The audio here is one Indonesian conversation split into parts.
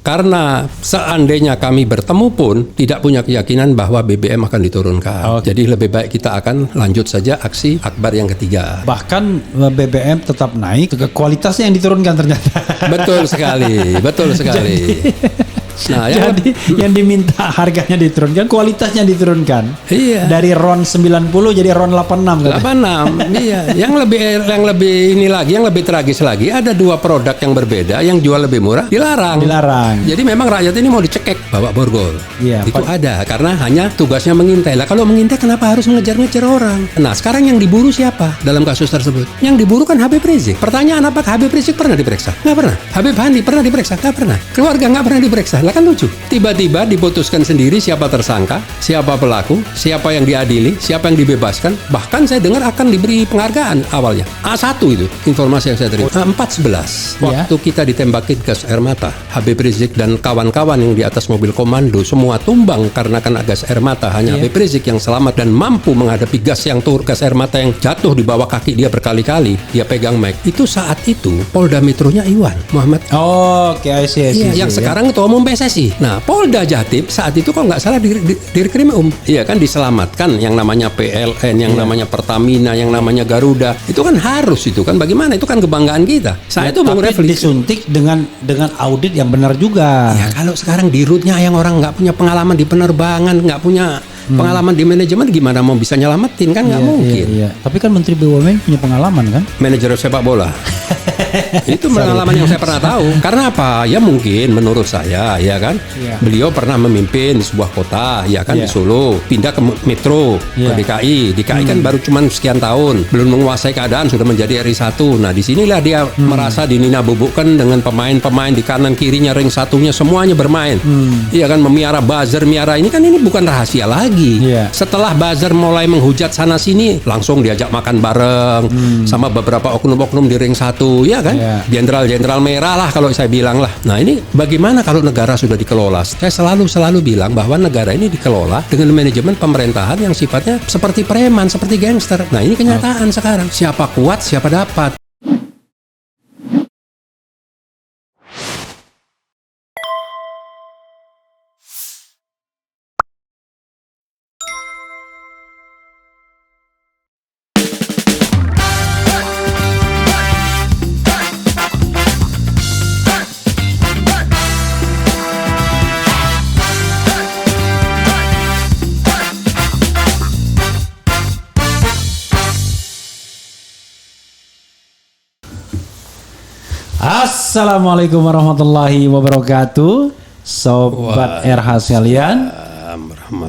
Karena seandainya kami bertemu pun tidak punya keyakinan bahwa BBM akan diturunkan. Jadi lebih baik kita akan lanjut saja aksi akbar yang ketiga. Bahkan BBM tetap naik, kualitasnya yang diturunkan ternyata. Betul sekali, betul sekali. Nah, yang diminta harganya diturunkan, kualitasnya diturunkan. Iya. Dari RON 90 jadi RON 86. 86. Iya. Yang lebih tragis lagi, ada dua produk yang berbeda yang jual lebih murah dilarang. Jadi memang rakyat ini mau dicekek bawa borgol. Iya, itu ada karena hanya tugasnya mengintai. Lah kalau mengintai kenapa harus mengejar-ngejar orang? Nah, sekarang yang diburu siapa dalam kasus tersebut? Yang diburu kan Habib Rizik. Pertanyaan, apakah Habib Rizik pernah diperiksa? Nggak pernah. Habib Handi pernah diperiksa? Nggak pernah. Keluarga nggak pernah diperiksa. Lah kan lucu. Tiba-tiba diputuskan sendiri siapa tersangka, siapa pelaku, siapa yang diadili, siapa yang dibebaskan. Bahkan saya dengar akan diberi penghargaan awalnya. A1 itu informasi yang saya terima. 4.11 waktu kita ditembakin gas air mata, Habib Rizik dan kawan-kawan yang di atas mobil komando semua tumbang karena kena gas air mata. Hanya Habib Rizik yang selamat dan mampu menghadapi gas air mata yang jatuh di bawah kaki dia berkali-kali. Dia pegang mic. Itu saat itu Polda Metronya Iwan Muhammad. Oke, I see. Yang sekarang Ketua Umum PSSI. Nah, Polda Jatim saat itu kalau nggak salah Dirkrim iya kan, diselamatkan yang namanya PLN, yang namanya Pertamina, yang namanya Garuda. Itu kan harus itu kan, bagaimana itu kan kebanggaan kita. Saya itu Bung Refli disuntik dengan audit yang benar juga. Ya kalau sekarang di rootnya yang orang nggak punya pengalaman di penerbangan, nggak punya pengalaman di manajemen, gimana mau bisa nyelamatin kan nggak mungkin. Iya. Tapi kan Menteri BUMN punya pengalaman kan? Manajer sepak bola. Itu pengalaman yang saya pernah tahu. Karena apa? Ya mungkin menurut saya ya kan, beliau pernah memimpin di sebuah kota ya kan, di Solo, pindah ke Metro, ke DKI. DKI kan baru cuman sekian tahun, belum menguasai keadaan sudah menjadi RI1. Nah disinilah dia merasa dinina bubukkan dengan pemain-pemain di kanan kirinya, ring satunya semuanya bermain. Iya kan, memiara buzzer, ini kan ini bukan rahasia lagi. Setelah buzzer mulai menghujat sana sini, langsung diajak makan bareng sama beberapa oknum-oknum di ring satu, ya kan? Jenderal-jenderal merah lah kalau saya bilang lah. Nah ini bagaimana kalau negara sudah dikelola? Saya selalu bilang bahwa negara ini dikelola dengan manajemen pemerintahan yang sifatnya seperti preman, seperti gangster. Nah ini kenyataan sekarang. Siapa kuat, siapa dapat. Assalamualaikum warahmatullahi wabarakatuh, Sobat RH sekalian.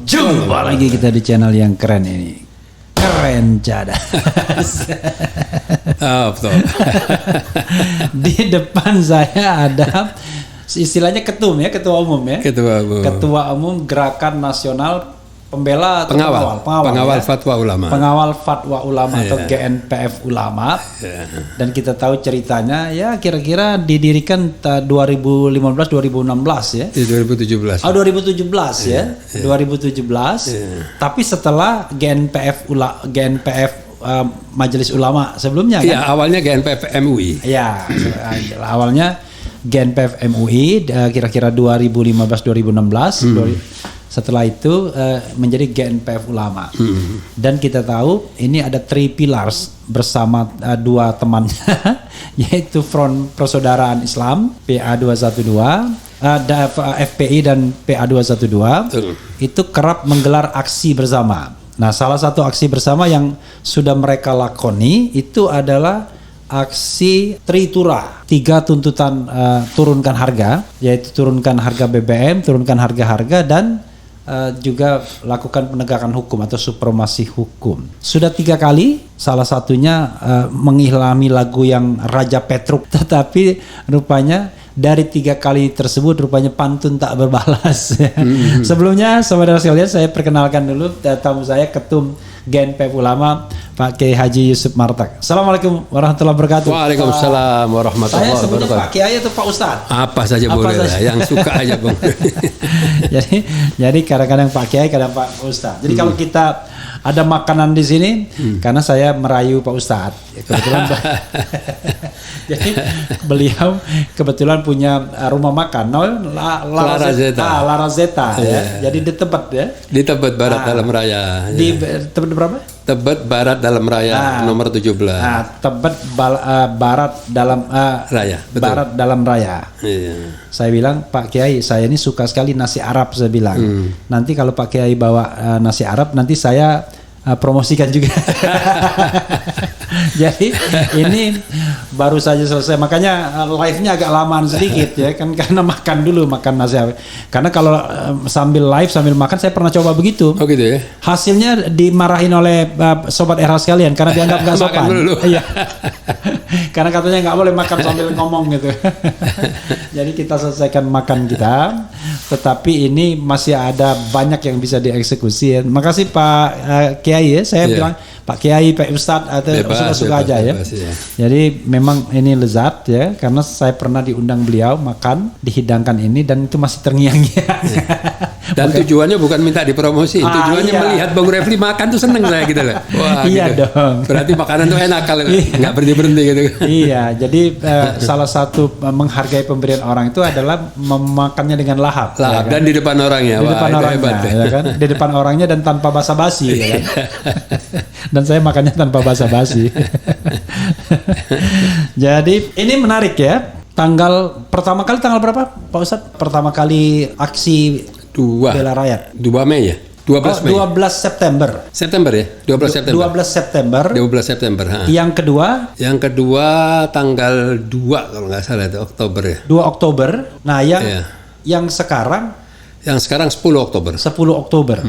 Jumpa lagi kita di channel yang keren ini. Keren cadas. Betul. Di depan saya ada istilahnya ketum ya, ketua umum ya. Ketua umum Gerakan Nasional Pembela Pengawal Fatwa Ulama. Pengawal Fatwa Ulama atau GNPF Ulama. Dan kita tahu ceritanya ya, kira-kira didirikan 2015-2016 ya. 2017. Oh 2017 ya. 2017. Tapi setelah GNPF Majelis Ulama sebelumnya kan? Iya, awalnya GNPF MUI. Iya, awalnya GNPF MUI kira-kira 2015-2016. Setelah itu menjadi GNPF Ulama. Dan kita tahu ini ada 3 pillars bersama dua temannya yaitu Front Persaudaraan Islam PA212, FPI dan PA212. Itu kerap menggelar aksi bersama. Nah, salah satu aksi bersama yang sudah mereka lakoni itu adalah aksi Tritura. 3 tuntutan turunkan harga, yaitu turunkan harga BBM, turunkan harga-harga, dan juga lakukan penegakan hukum atau supremasi hukum. Sudah 3 kali, salah satunya mengilhami lagu yang Raja Petruk, tetapi rupanya dari 3 kali tersebut rupanya pantun tak berbalas. Sebelumnya saudara sekalian, saya perkenalkan dulu tamu saya, Ketum GNPF Ulama Pak Kiai Haji Yusuf Martak. Assalamualaikum warahmatullahi wabarakatuh. Waalaikumsalam warahmatullahi Saya sebutnya wabarakatuh. Pak Kiai atau Pak Ustadz? Apa saja Apa boleh saja. lah, yang suka aja Bang. jadi kadang-kadang Pak Kiai, kadang Pak Ustadz. Jadi kalau kita ada makanan di sini, karena saya merayu Pak Ustadz. Kebetulan, jadi beliau kebetulan punya rumah makan, Larazeta, ya. Jadi di Tebet ya. Di Tebet Barat Dalam Raya. Di Tebet berapa? Tebet Barat Dalam Raya nomor 17. Tebet Barat Dalam Raya. Betul. Barat Dalam Raya. Iya. Saya bilang, Pak Kiai, saya ini suka sekali nasi Arab, saya bilang. Nanti kalau Pak Kiai bawa nasi Arab, nanti saya promosikan juga. Jadi ini baru saja selesai, makanya live-nya agak lamaan sedikit ya kan, karena makan nasi Arab. Karena kalau sambil live sambil makan, saya pernah coba begitu. Oh gitu ya. Hasilnya dimarahin oleh sobat RH sekalian karena dianggap nggak sopan. Makan dulu. Iya. Karena katanya nggak boleh makan sambil ngomong gitu. Jadi kita selesaikan makan kita, tetapi ini masih ada banyak yang bisa dieksekusi. Makasih Pak Kiai ya. Saya bilang Pak Kiai, Pak Ustadz atau suka-suka aja ya. Jadi memang ini lezat ya, karena saya pernah diundang beliau makan, dihidangkan ini dan itu masih terngiang-ngiang. Dan tujuannya bukan minta dipromosi, tujuannya melihat Bang Refli makan tuh seneng saya gitu loh. Wah, iya gitu. dong. Berarti makanan tuh enak kalau nggak berhenti gitu. Iya, jadi salah satu menghargai pemberian orang itu adalah memakannya dengan lahap. Lahap ya kan? Dan di depan orangnya. Di depan orangnya, ya kan? Di depan orangnya dan tanpa basa-basi. Ya kan? Dan saya makannya tanpa basa-basi. Jadi ini menarik ya. Pertama kali tanggal berapa Pak Ustadz? Pertama kali aksi bela rakyat. 2 Mei ya? 12 Mei. 12 September. September ya? 12 September. 12 September. 12 September. Yang kedua? Yang kedua tanggal 2 kalau nggak salah itu Oktober ya. 2 Oktober. Nah, yang sekarang? Yang sekarang 10 Oktober. 10 Oktober.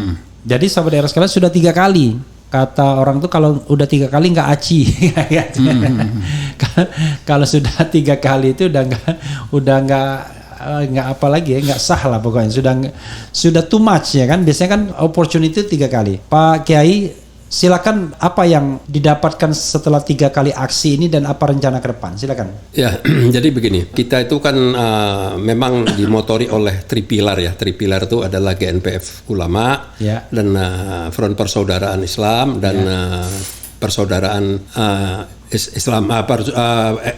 Jadi sahabat daerah sekalian sudah 3 kali. Kata orang tuh kalau udah 3 kali nggak aci. Kalau sudah 3 kali itu udah nggak apa lagi ya, nggak sah lah pokoknya, sudah too much ya kan. Biasanya kan opportunity 3 kali. Pak Kiai, silakan, apa yang didapatkan setelah 3 kali aksi ini dan apa rencana ke depan? Silakan. Ya, jadi begini, kita itu kan memang dimotori oleh Tripilar ya. Tripilar itu adalah GNPF Ulama dan Front Persaudaraan Islam dan Persaudaraan Islam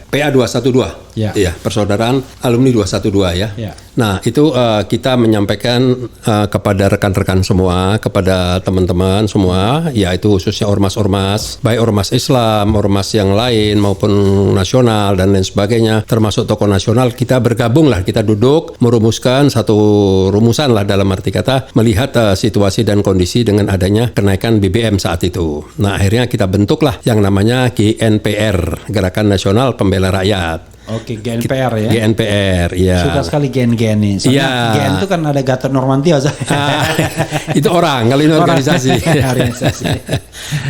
PA 212 ya, Persaudaraan Alumni 212 ya. Nah itu kita menyampaikan kepada rekan-rekan semua, kepada teman-teman semua, yaitu khususnya ormas-ormas, baik ormas Islam, ormas yang lain maupun nasional dan lain sebagainya, termasuk tokoh nasional. Kita bergabung lah, kita duduk merumuskan satu rumusan lah, dalam arti kata melihat situasi dan kondisi dengan adanya kenaikan BBM saat itu. Nah akhirnya kita bentuklah yang namanya GNPR, Gerakan Nasional Pembela Rakyat. Oke, GNPR ya. GNPR, ya. Suka sekali gen-gen nih. Soalnya gen itu kan ada Gatot Nurmantio. Itu orang, kalau ini organisasi.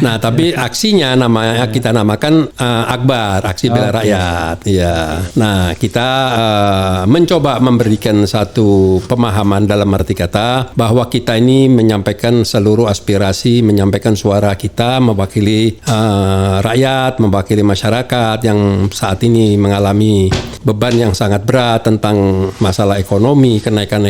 Nah, tapi aksinya namanya kita namakan Akbar, Aksi Bela Rakyat. Ya. Nah, kita mencoba memberikan satu pemahaman dalam arti kata bahwa kita ini menyampaikan seluruh aspirasi, menyampaikan suara kita, mewakili rakyat, mewakili masyarakat yang saat ini mengalami beban yang sangat berat tentang masalah ekonomi, kenaikan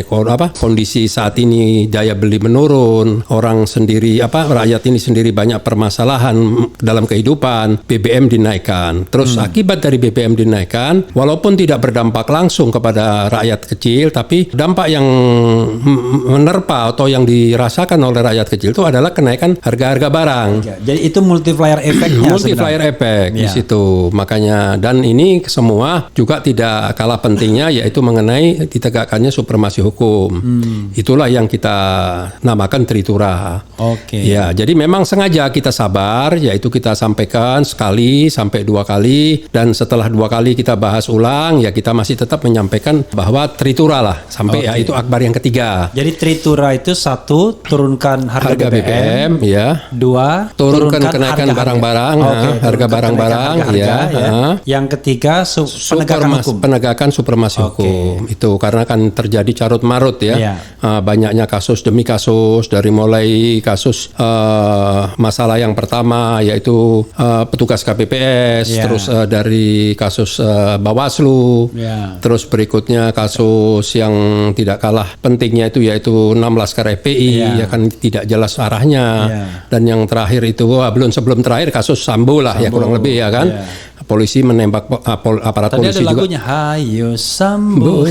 kondisi saat ini, daya beli menurun, orang sendiri rakyat ini sendiri banyak permasalahan dalam kehidupan, BBM dinaikkan. Terus akibat dari BBM dinaikkan, walaupun tidak berdampak langsung kepada rakyat kecil, tapi dampak yang menerpa atau yang dirasakan oleh rakyat kecil itu adalah kenaikan harga-harga barang. Jadi itu multiplier efeknya. Multiplier efek di situ. Makanya, dan ini semua juga tidak kalah pentingnya, yaitu mengenai ditegakkannya supremasi hukum. Itulah yang kita namakan Tritura. Ya, jadi memang sengaja kita sabar, yaitu kita sampaikan sekali sampai 2 kali, dan setelah 2 kali kita bahas ulang, ya kita masih tetap menyampaikan bahwa Tritura lah sampai yaitu Akbar yang ketiga. Jadi Tritura itu 1, turunkan harga BBM, ya. 2, turunkan kenaikan barang-barang, harga barang-barang, ya. Yang ketiga penegakan supremasi hukum itu karena kan terjadi carut marut ya. Banyaknya kasus demi kasus, dari mulai kasus masalah yang pertama yaitu petugas KPPS, terus dari kasus Bawaslu, terus berikutnya kasus yang tidak kalah pentingnya itu yaitu 6 Laskar FPI ya kan tidak jelas arahnya, dan yang terakhir itu sebelum terakhir kasus Sambo lah ya kurang lebih ya kan. Polisi menembak aparat tadi polisi ada lagunya, juga. Hayo Sambo.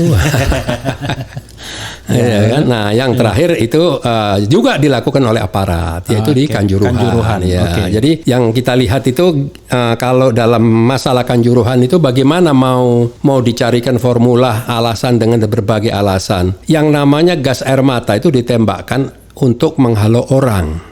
Ya kan? Nah, yang terakhir itu juga dilakukan oleh aparat, yaitu di Kanjuruhan. Ya. Jadi yang kita lihat itu kalau dalam masalah Kanjuruhan itu bagaimana mau dicarikan formula alasan dengan berbagai alasan. Yang namanya gas air mata itu ditembakkan untuk menghalau orang.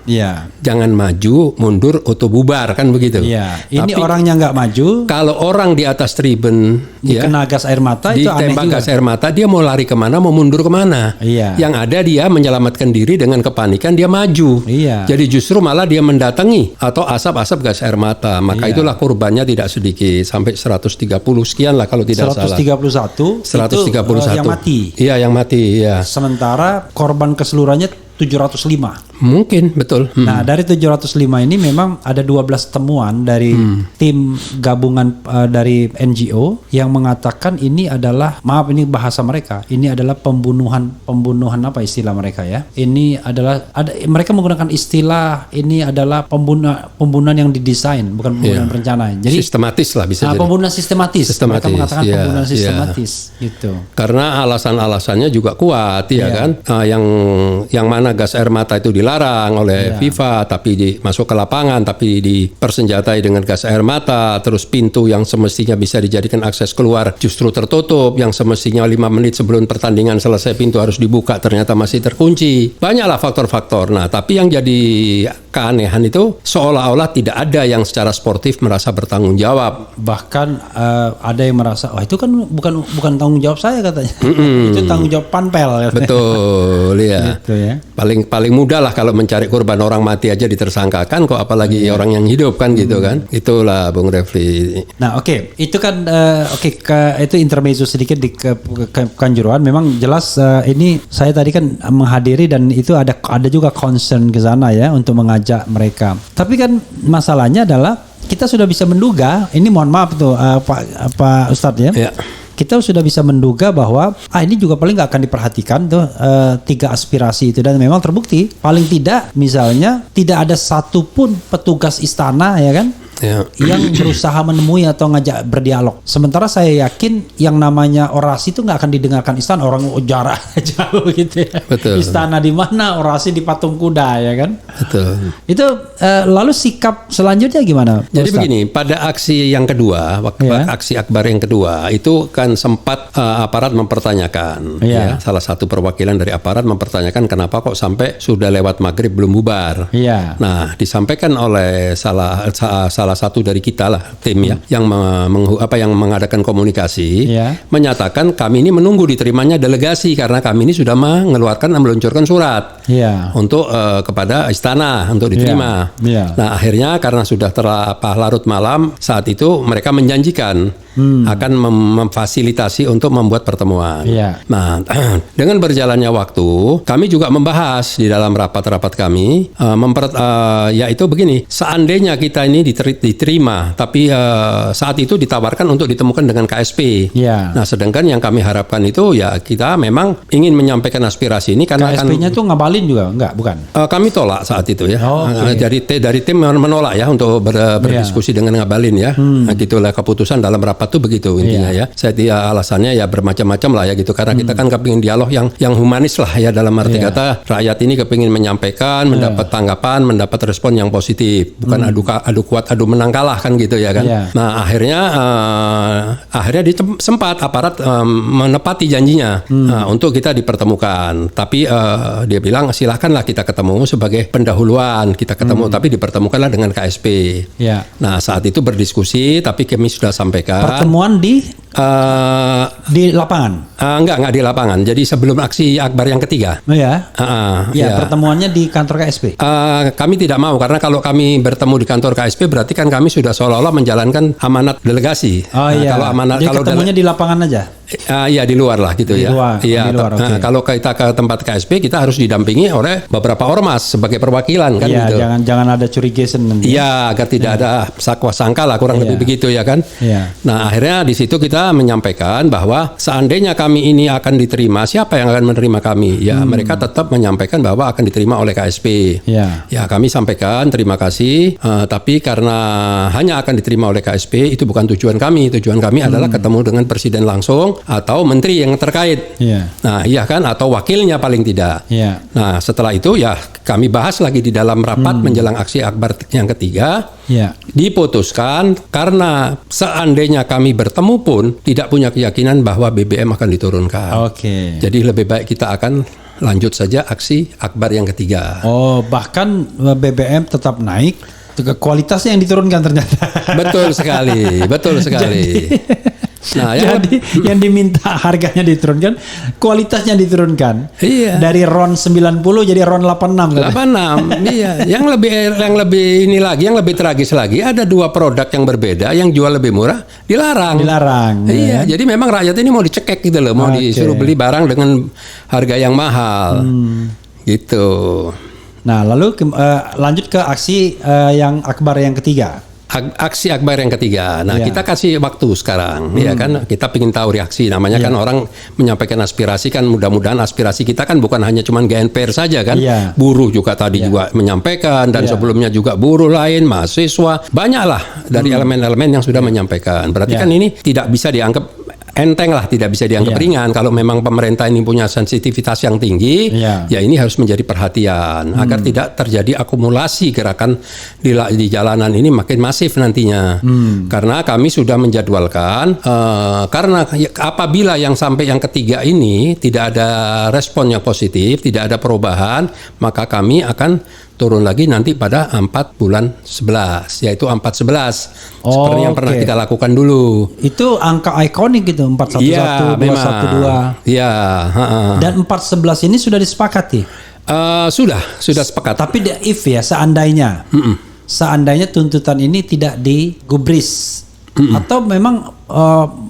Jangan maju, mundur, atau bubar kan begitu. Ini tapi, orangnya nggak maju. Kalau orang di atas tribun dikena gas air mata itu aneh ditembak juga. Gas air mata, dia mau lari kemana, mau mundur kemana. Yang ada dia menyelamatkan diri dengan kepanikan, dia maju. Jadi justru malah dia mendatangi atau asap-asap gas air mata. Maka itulah korbannya tidak sedikit, sampai 130 sekian lah kalau tidak 131 salah. 131 itu yang mati. Yang mati. Sementara korban keseluruhannya 705. Mungkin, betul. Nah, dari 705 ini memang ada 12 temuan dari tim gabungan dari NGO yang mengatakan ini adalah, maaf ini bahasa mereka, ini adalah pembunuhan apa istilah mereka ya. Ini adalah mereka menggunakan istilah ini adalah pembunuhan yang didesain, bukan pembunuhan berencana. Jadi sistematis lah bisa jadi. Pembunuhan sistematis. Mereka mengatakan pembunuhan sistematis gitu. Karena alasan-alasannya juga kuat ya kan. Yang mana gas air mata itu dilarang oleh FIFA, tapi masuk ke lapangan tapi dipersenjatai dengan gas air mata, terus pintu yang semestinya bisa dijadikan akses keluar justru tertutup, yang semestinya 5 menit sebelum pertandingan selesai pintu harus dibuka ternyata masih terkunci. Banyaklah faktor-faktor. Nah, tapi yang jadi keanehan itu seolah-olah tidak ada yang secara sportif merasa bertanggung jawab. Bahkan ada yang merasa, itu kan bukan tanggung jawab saya katanya. Itu tanggung jawab Panpel. Betul ya. Gitu ya. Paling mudah lah kalau mencari korban orang mati aja ditersangkakan, kok apalagi orang yang hidup kan gitu kan. Itulah Bung Refli. Nah itu kan itu intermezzo sedikit di Kanjuruhan. Memang jelas ini saya tadi kan menghadiri dan itu ada juga concern ke sana ya untuk mengajak mereka. Tapi kan masalahnya adalah kita sudah bisa menduga, ini mohon maaf tuh Pak Ustadz ya. Kita sudah bisa menduga bahwa ini juga paling nggak akan diperhatikan tuh 3 aspirasi itu, dan memang terbukti paling tidak misalnya tidak ada satupun petugas istana ya kan yang berusaha menemui atau ngajak berdialog. Sementara saya yakin yang namanya orasi itu nggak akan didengarkan istana, orang jarak jauh gitu ya. Betul. Istana di mana, orasi di patung kuda ya kan. Betul. Itu lalu sikap selanjutnya gimana? Jadi begini, pada aksi yang kedua, aksi akbar yang kedua itu kan sempat aparat mempertanyakan, salah satu perwakilan dari aparat mempertanyakan kenapa kok sampai sudah lewat maghrib belum bubar. Nah, disampaikan oleh salah satu dari kita lah tim yang mengadakan komunikasi menyatakan kami ini menunggu diterimanya delegasi karena kami ini sudah meluncurkan surat untuk kepada istana untuk diterima. Nah, akhirnya karena sudah larut malam saat itu mereka menjanjikan akan memfasilitasi untuk membuat pertemuan. Nah, dengan berjalannya waktu kami juga membahas di dalam rapat-rapat kami yaitu begini, seandainya kita ini diterima, tapi saat itu ditawarkan untuk ditemukan dengan KSP. Nah, sedangkan yang kami harapkan itu ya kita memang ingin menyampaikan aspirasi ini karena KSP-nya tuh ngabalin juga, bukan? Kami tolak saat itu ya. Dari tim menolak ya untuk berdiskusi dengan ngabalin ya. Nah, gitulah keputusan dalam rapat tuh begitu intinya ya. Saya alasannya ya bermacam-macam lah ya gitu, karena kita kan kepingin dialog yang humanis lah ya, dalam arti kata rakyat ini kepingin menyampaikan, mendapat tanggapan, mendapat respon yang positif, bukan adu kuat adu menang kalah kan gitu ya kan. Nah, akhirnya sempat aparat menepati janjinya untuk kita dipertemukan, tapi dia bilang silahkanlah kita ketemu sebagai pendahuluan, kita ketemu tapi dipertemukanlah dengan KSP. Nah, saat itu berdiskusi tapi kami sudah sampaikan pertemuan di Di lapangan? Enggak di lapangan. Jadi sebelum aksi akbar yang ketiga. Oh ya? Ya, pertemuannya di kantor KSP? Kami tidak mau, karena kalau kami bertemu di kantor KSP berarti kan kami sudah seolah-olah menjalankan amanat delegasi. Oh iya. Kalau amanat, jadi ketemunya di lapangan aja? Iya, di luar lah gitu ya. Iya. Okay. Kalau kita ke tempat KSP kita harus didampingi oleh beberapa ormas sebagai perwakilan kan gitu. Jangan ada curigation nanti. Iya, agar tidak ada sakwa sangka lah, kurang lebih begitu ya kan. Nah, akhirnya di situ kita menyampaikan bahwa seandainya kami ini akan diterima, siapa yang akan menerima kami? Ya, mereka tetap menyampaikan bahwa akan diterima oleh KSP. Ya, kami sampaikan terima kasih, tapi karena hanya akan diterima oleh KSP, itu bukan tujuan kami. Tujuan kami adalah ketemu dengan presiden langsung atau menteri yang terkait. Nah, iya kan, atau wakilnya paling tidak. Nah, setelah itu ya kami bahas lagi di dalam rapat menjelang aksi akbar yang ketiga. Diputuskan karena seandainya kami bertemu pun tidak punya keyakinan bahwa BBM akan diturunkan. Jadi lebih baik kita akan lanjut saja aksi akbar yang ketiga. Oh, bahkan BBM tetap naik, kualitasnya yang diturunkan ternyata. Betul sekali. Nah, jadi yang diminta harganya diturunkan, kualitasnya diturunkan. Iya. Dari RON 90 jadi RON 86. 86. Iya. Yang lebih ini lagi, yang lebih tragis lagi, ada dua produk yang berbeda, yang jual lebih murah dilarang. Iya. Jadi memang rakyat ini mau dicekek gitu loh, mau disuruh beli barang dengan harga yang mahal. Gitu. Nah, lalu lanjut ke aksi yang akbar yang ketiga. Aksi akbar yang ketiga. Nah, kita kasih waktu sekarang, ya kan? Kita ingin tahu reaksi. Namanya kan orang menyampaikan aspirasi kan, mudah-mudahan aspirasi kita kan bukan hanya cuman GNPR saja kan. Buruh juga tadi juga menyampaikan, dan sebelumnya juga buruh lain, mahasiswa, banyaklah dari elemen-elemen yang sudah menyampaikan. Berarti kan ini tidak bisa dianggap enteng lah, tidak bisa dianggap ringan. Kalau memang pemerintah ini punya sensitivitas yang tinggi, ya ini harus menjadi perhatian agar tidak terjadi akumulasi gerakan di jalanan ini makin masif nantinya. Karena kami sudah menjadwalkan, karena apabila yang sampai yang ketiga ini tidak ada respon yang positif, tidak ada perubahan, maka kami akan turun lagi nanti pada 4 bulan 11, yaitu 411. Seperti yang pernah kita lakukan dulu. Itu angka ikonik gitu, 411, 212. Iya. Dan 411 ini sudah disepakati? Sudah sepakat. Tapi if ya, seandainya tuntutan ini tidak digubris, atau memang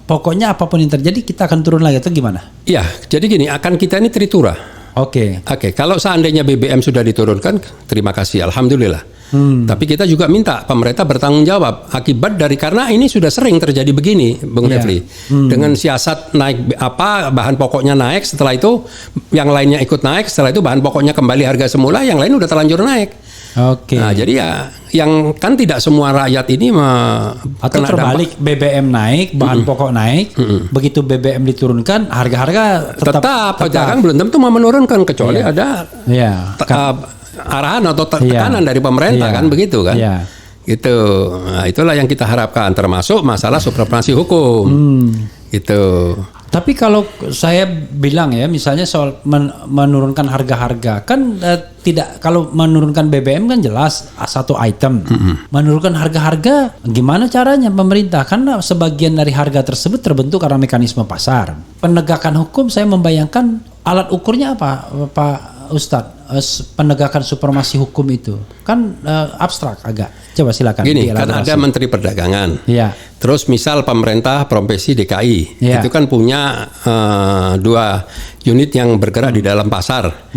pokoknya apapun yang terjadi kita akan turun lagi, atau gimana? Iya, jadi gini, akan kita ini tritura. Oke. Kalau seandainya BBM sudah diturunkan, terima kasih, alhamdulillah. Tapi kita juga minta pemerintah bertanggung jawab akibat dari, karena ini sudah sering terjadi begini, Bung Refli. Dengan siasat naik bahan pokoknya naik, setelah itu yang lainnya ikut naik, setelah itu bahan pokoknya kembali harga semula, yang lain udah terlanjur naik. Nah, jadi ya yang kan tidak semua rakyat ini atau terbalik, BBM naik, bahan pokok naik, begitu BBM diturunkan, harga-harga tetap. Kan belum tentu mau menurunkan, kecuali ada arahan atau tekanan dari pemerintah kan, begitu kan. Gitu. Nah, itulah yang kita harapkan, termasuk masalah supremasi hukum. Gitu. Tapi kalau saya bilang ya, misalnya soal menurunkan harga-harga, kan tidak, kalau menurunkan BBM kan jelas satu item. Menurunkan harga-harga gimana caranya pemerintah? Karena sebagian dari harga tersebut terbentuk karena mekanisme pasar. Penegakan hukum, saya membayangkan alat ukurnya apa, Pak Ustadz? Penegakan supremasi hukum itu kan abstrak agak. Coba silakan. Gini, kan ada Menteri Perdagangan. Terus misal pemerintah provinsi DKI itu kan punya 2 unit yang bergerak di dalam pasar.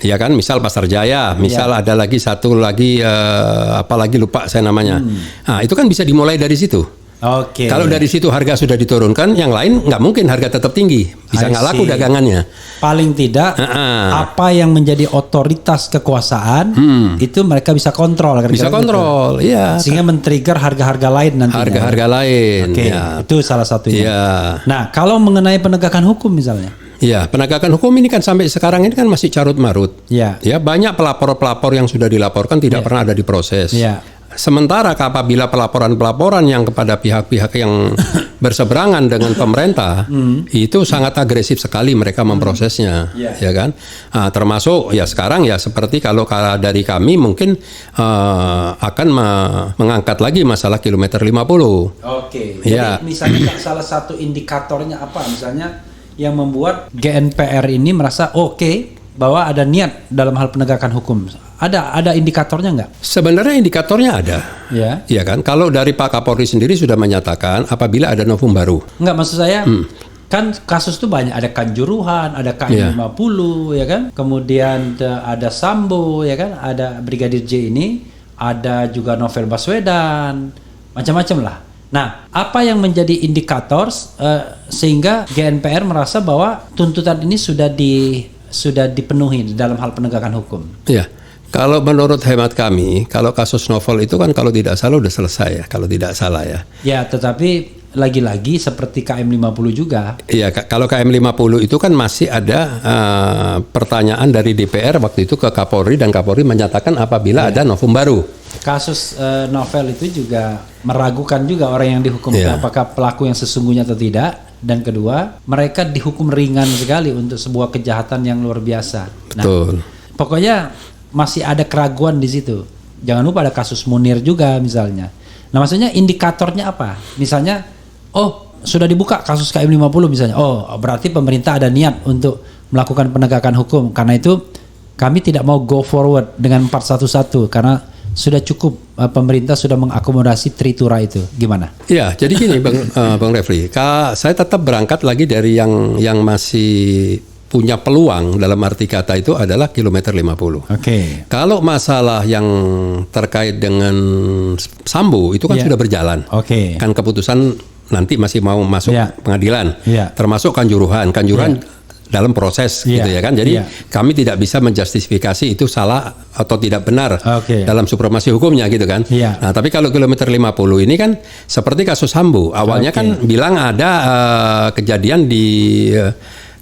Ya kan, misal Pasar Jaya, misal ada lagi satu lagi apalagi lupa saya namanya. Nah, itu kan bisa dimulai dari situ. Kalau dari situ harga sudah diturunkan, yang lain nggak mungkin harga tetap tinggi, bisa nggak laku dagangannya. Paling tidak apa yang menjadi otoritas kekuasaan itu mereka bisa kontrol. Bisa kontrol, gitu. Iya. Sehingga men-trigger harga-harga lain nantinya. Harga-harga lain. Itu salah satunya. Nah, kalau mengenai penegakan hukum misalnya. Ya, penegakan hukum ini kan sampai sekarang ini kan masih carut marut. Ya, banyak pelapor-pelapor yang sudah dilaporkan tidak pernah ada diproses. Sementara apabila pelaporan-pelaporan yang kepada pihak-pihak yang berseberangan dengan pemerintah itu sangat agresif sekali mereka memprosesnya, ya kan? Termasuk ya sekarang ya seperti kalau dari kami mungkin akan mengangkat lagi masalah kilometer 50. Oke. Jadi misalnya salah satu indikatornya apa? Misalnya yang membuat GNPR ini merasa bahwa ada niat dalam hal penegakan hukum. Ada indikatornya nggak? Sebenarnya indikatornya ada. Ya kan? Kalau dari Pak Kapolri sendiri sudah menyatakan apabila ada novum baru. Nggak, maksud saya kan kasus itu banyak, ada Kanjuruhan, ada KM50 ya kan? Kemudian ada Sambo ya kan? Ada Brigadir J ini, ada juga Novel Baswedan, macam-macam lah. Nah, apa yang menjadi indikator sehingga GNPR merasa bahwa tuntutan ini sudah dipenuhi dalam hal penegakan hukum? Iya. Kalau menurut hemat kami, kalau kasus novel itu kan kalau tidak salah udah selesai ya, kalau tidak salah ya. Ya, tetapi lagi-lagi seperti KM50 juga. Iya, kalau KM50 itu kan masih ada pertanyaan dari DPR waktu itu ke Kapolri dan Kapolri menyatakan apabila ada novum baru. Kasus novel itu juga meragukan juga orang yang dihukum apakah pelaku yang sesungguhnya atau tidak. Dan kedua, mereka dihukum ringan sekali untuk sebuah kejahatan yang luar biasa. Betul. Nah, pokoknya masih ada keraguan di situ. Jangan lupa ada kasus Munir juga misalnya. Nah, maksudnya indikatornya apa? Misalnya, sudah dibuka kasus KM50 misalnya. Berarti pemerintah ada niat untuk melakukan penegakan hukum. Karena itu kami tidak mau go forward dengan 411 karena sudah cukup pemerintah sudah mengakomodasi tritura itu. Gimana? Ya, jadi gini Bang Refli, saya tetap berangkat lagi dari yang masih punya peluang dalam arti kata itu adalah kilometer 50. Kalau masalah yang terkait dengan Sambo itu kan sudah berjalan. Kan keputusan nanti masih mau masuk pengadilan. Termasuk Kanjuruhan dalam proses gitu ya kan. Jadi kami tidak bisa menjustifikasi itu salah atau tidak benar dalam supremasi hukumnya gitu kan. Nah, tapi kalau kilometer 50 ini kan seperti kasus Sambo. Awalnya kan bilang ada kejadian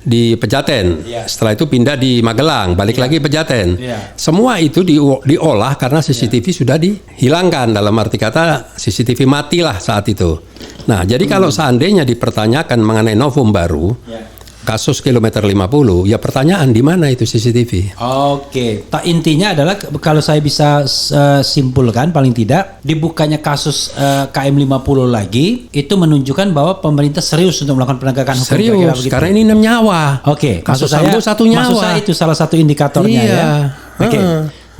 di Pejaten, setelah itu pindah di Magelang, balik lagi Pejaten. Semua itu diolah karena CCTV sudah dihilangkan, dalam arti kata CCTV matilah saat itu. Nah, jadi kalau seandainya dipertanyakan mengenai novum baru, kasus kilometer 50, ya pertanyaan di mana itu CCTV? Tak intinya adalah kalau saya bisa simpulkan paling tidak dibukanya kasus KM50 lagi itu menunjukkan bahwa pemerintah serius untuk melakukan penegakan hukum. Serius, karena ini 6 nyawa. Kasus Sambo 1 nyawa. Maksud saya itu salah satu indikatornya ya.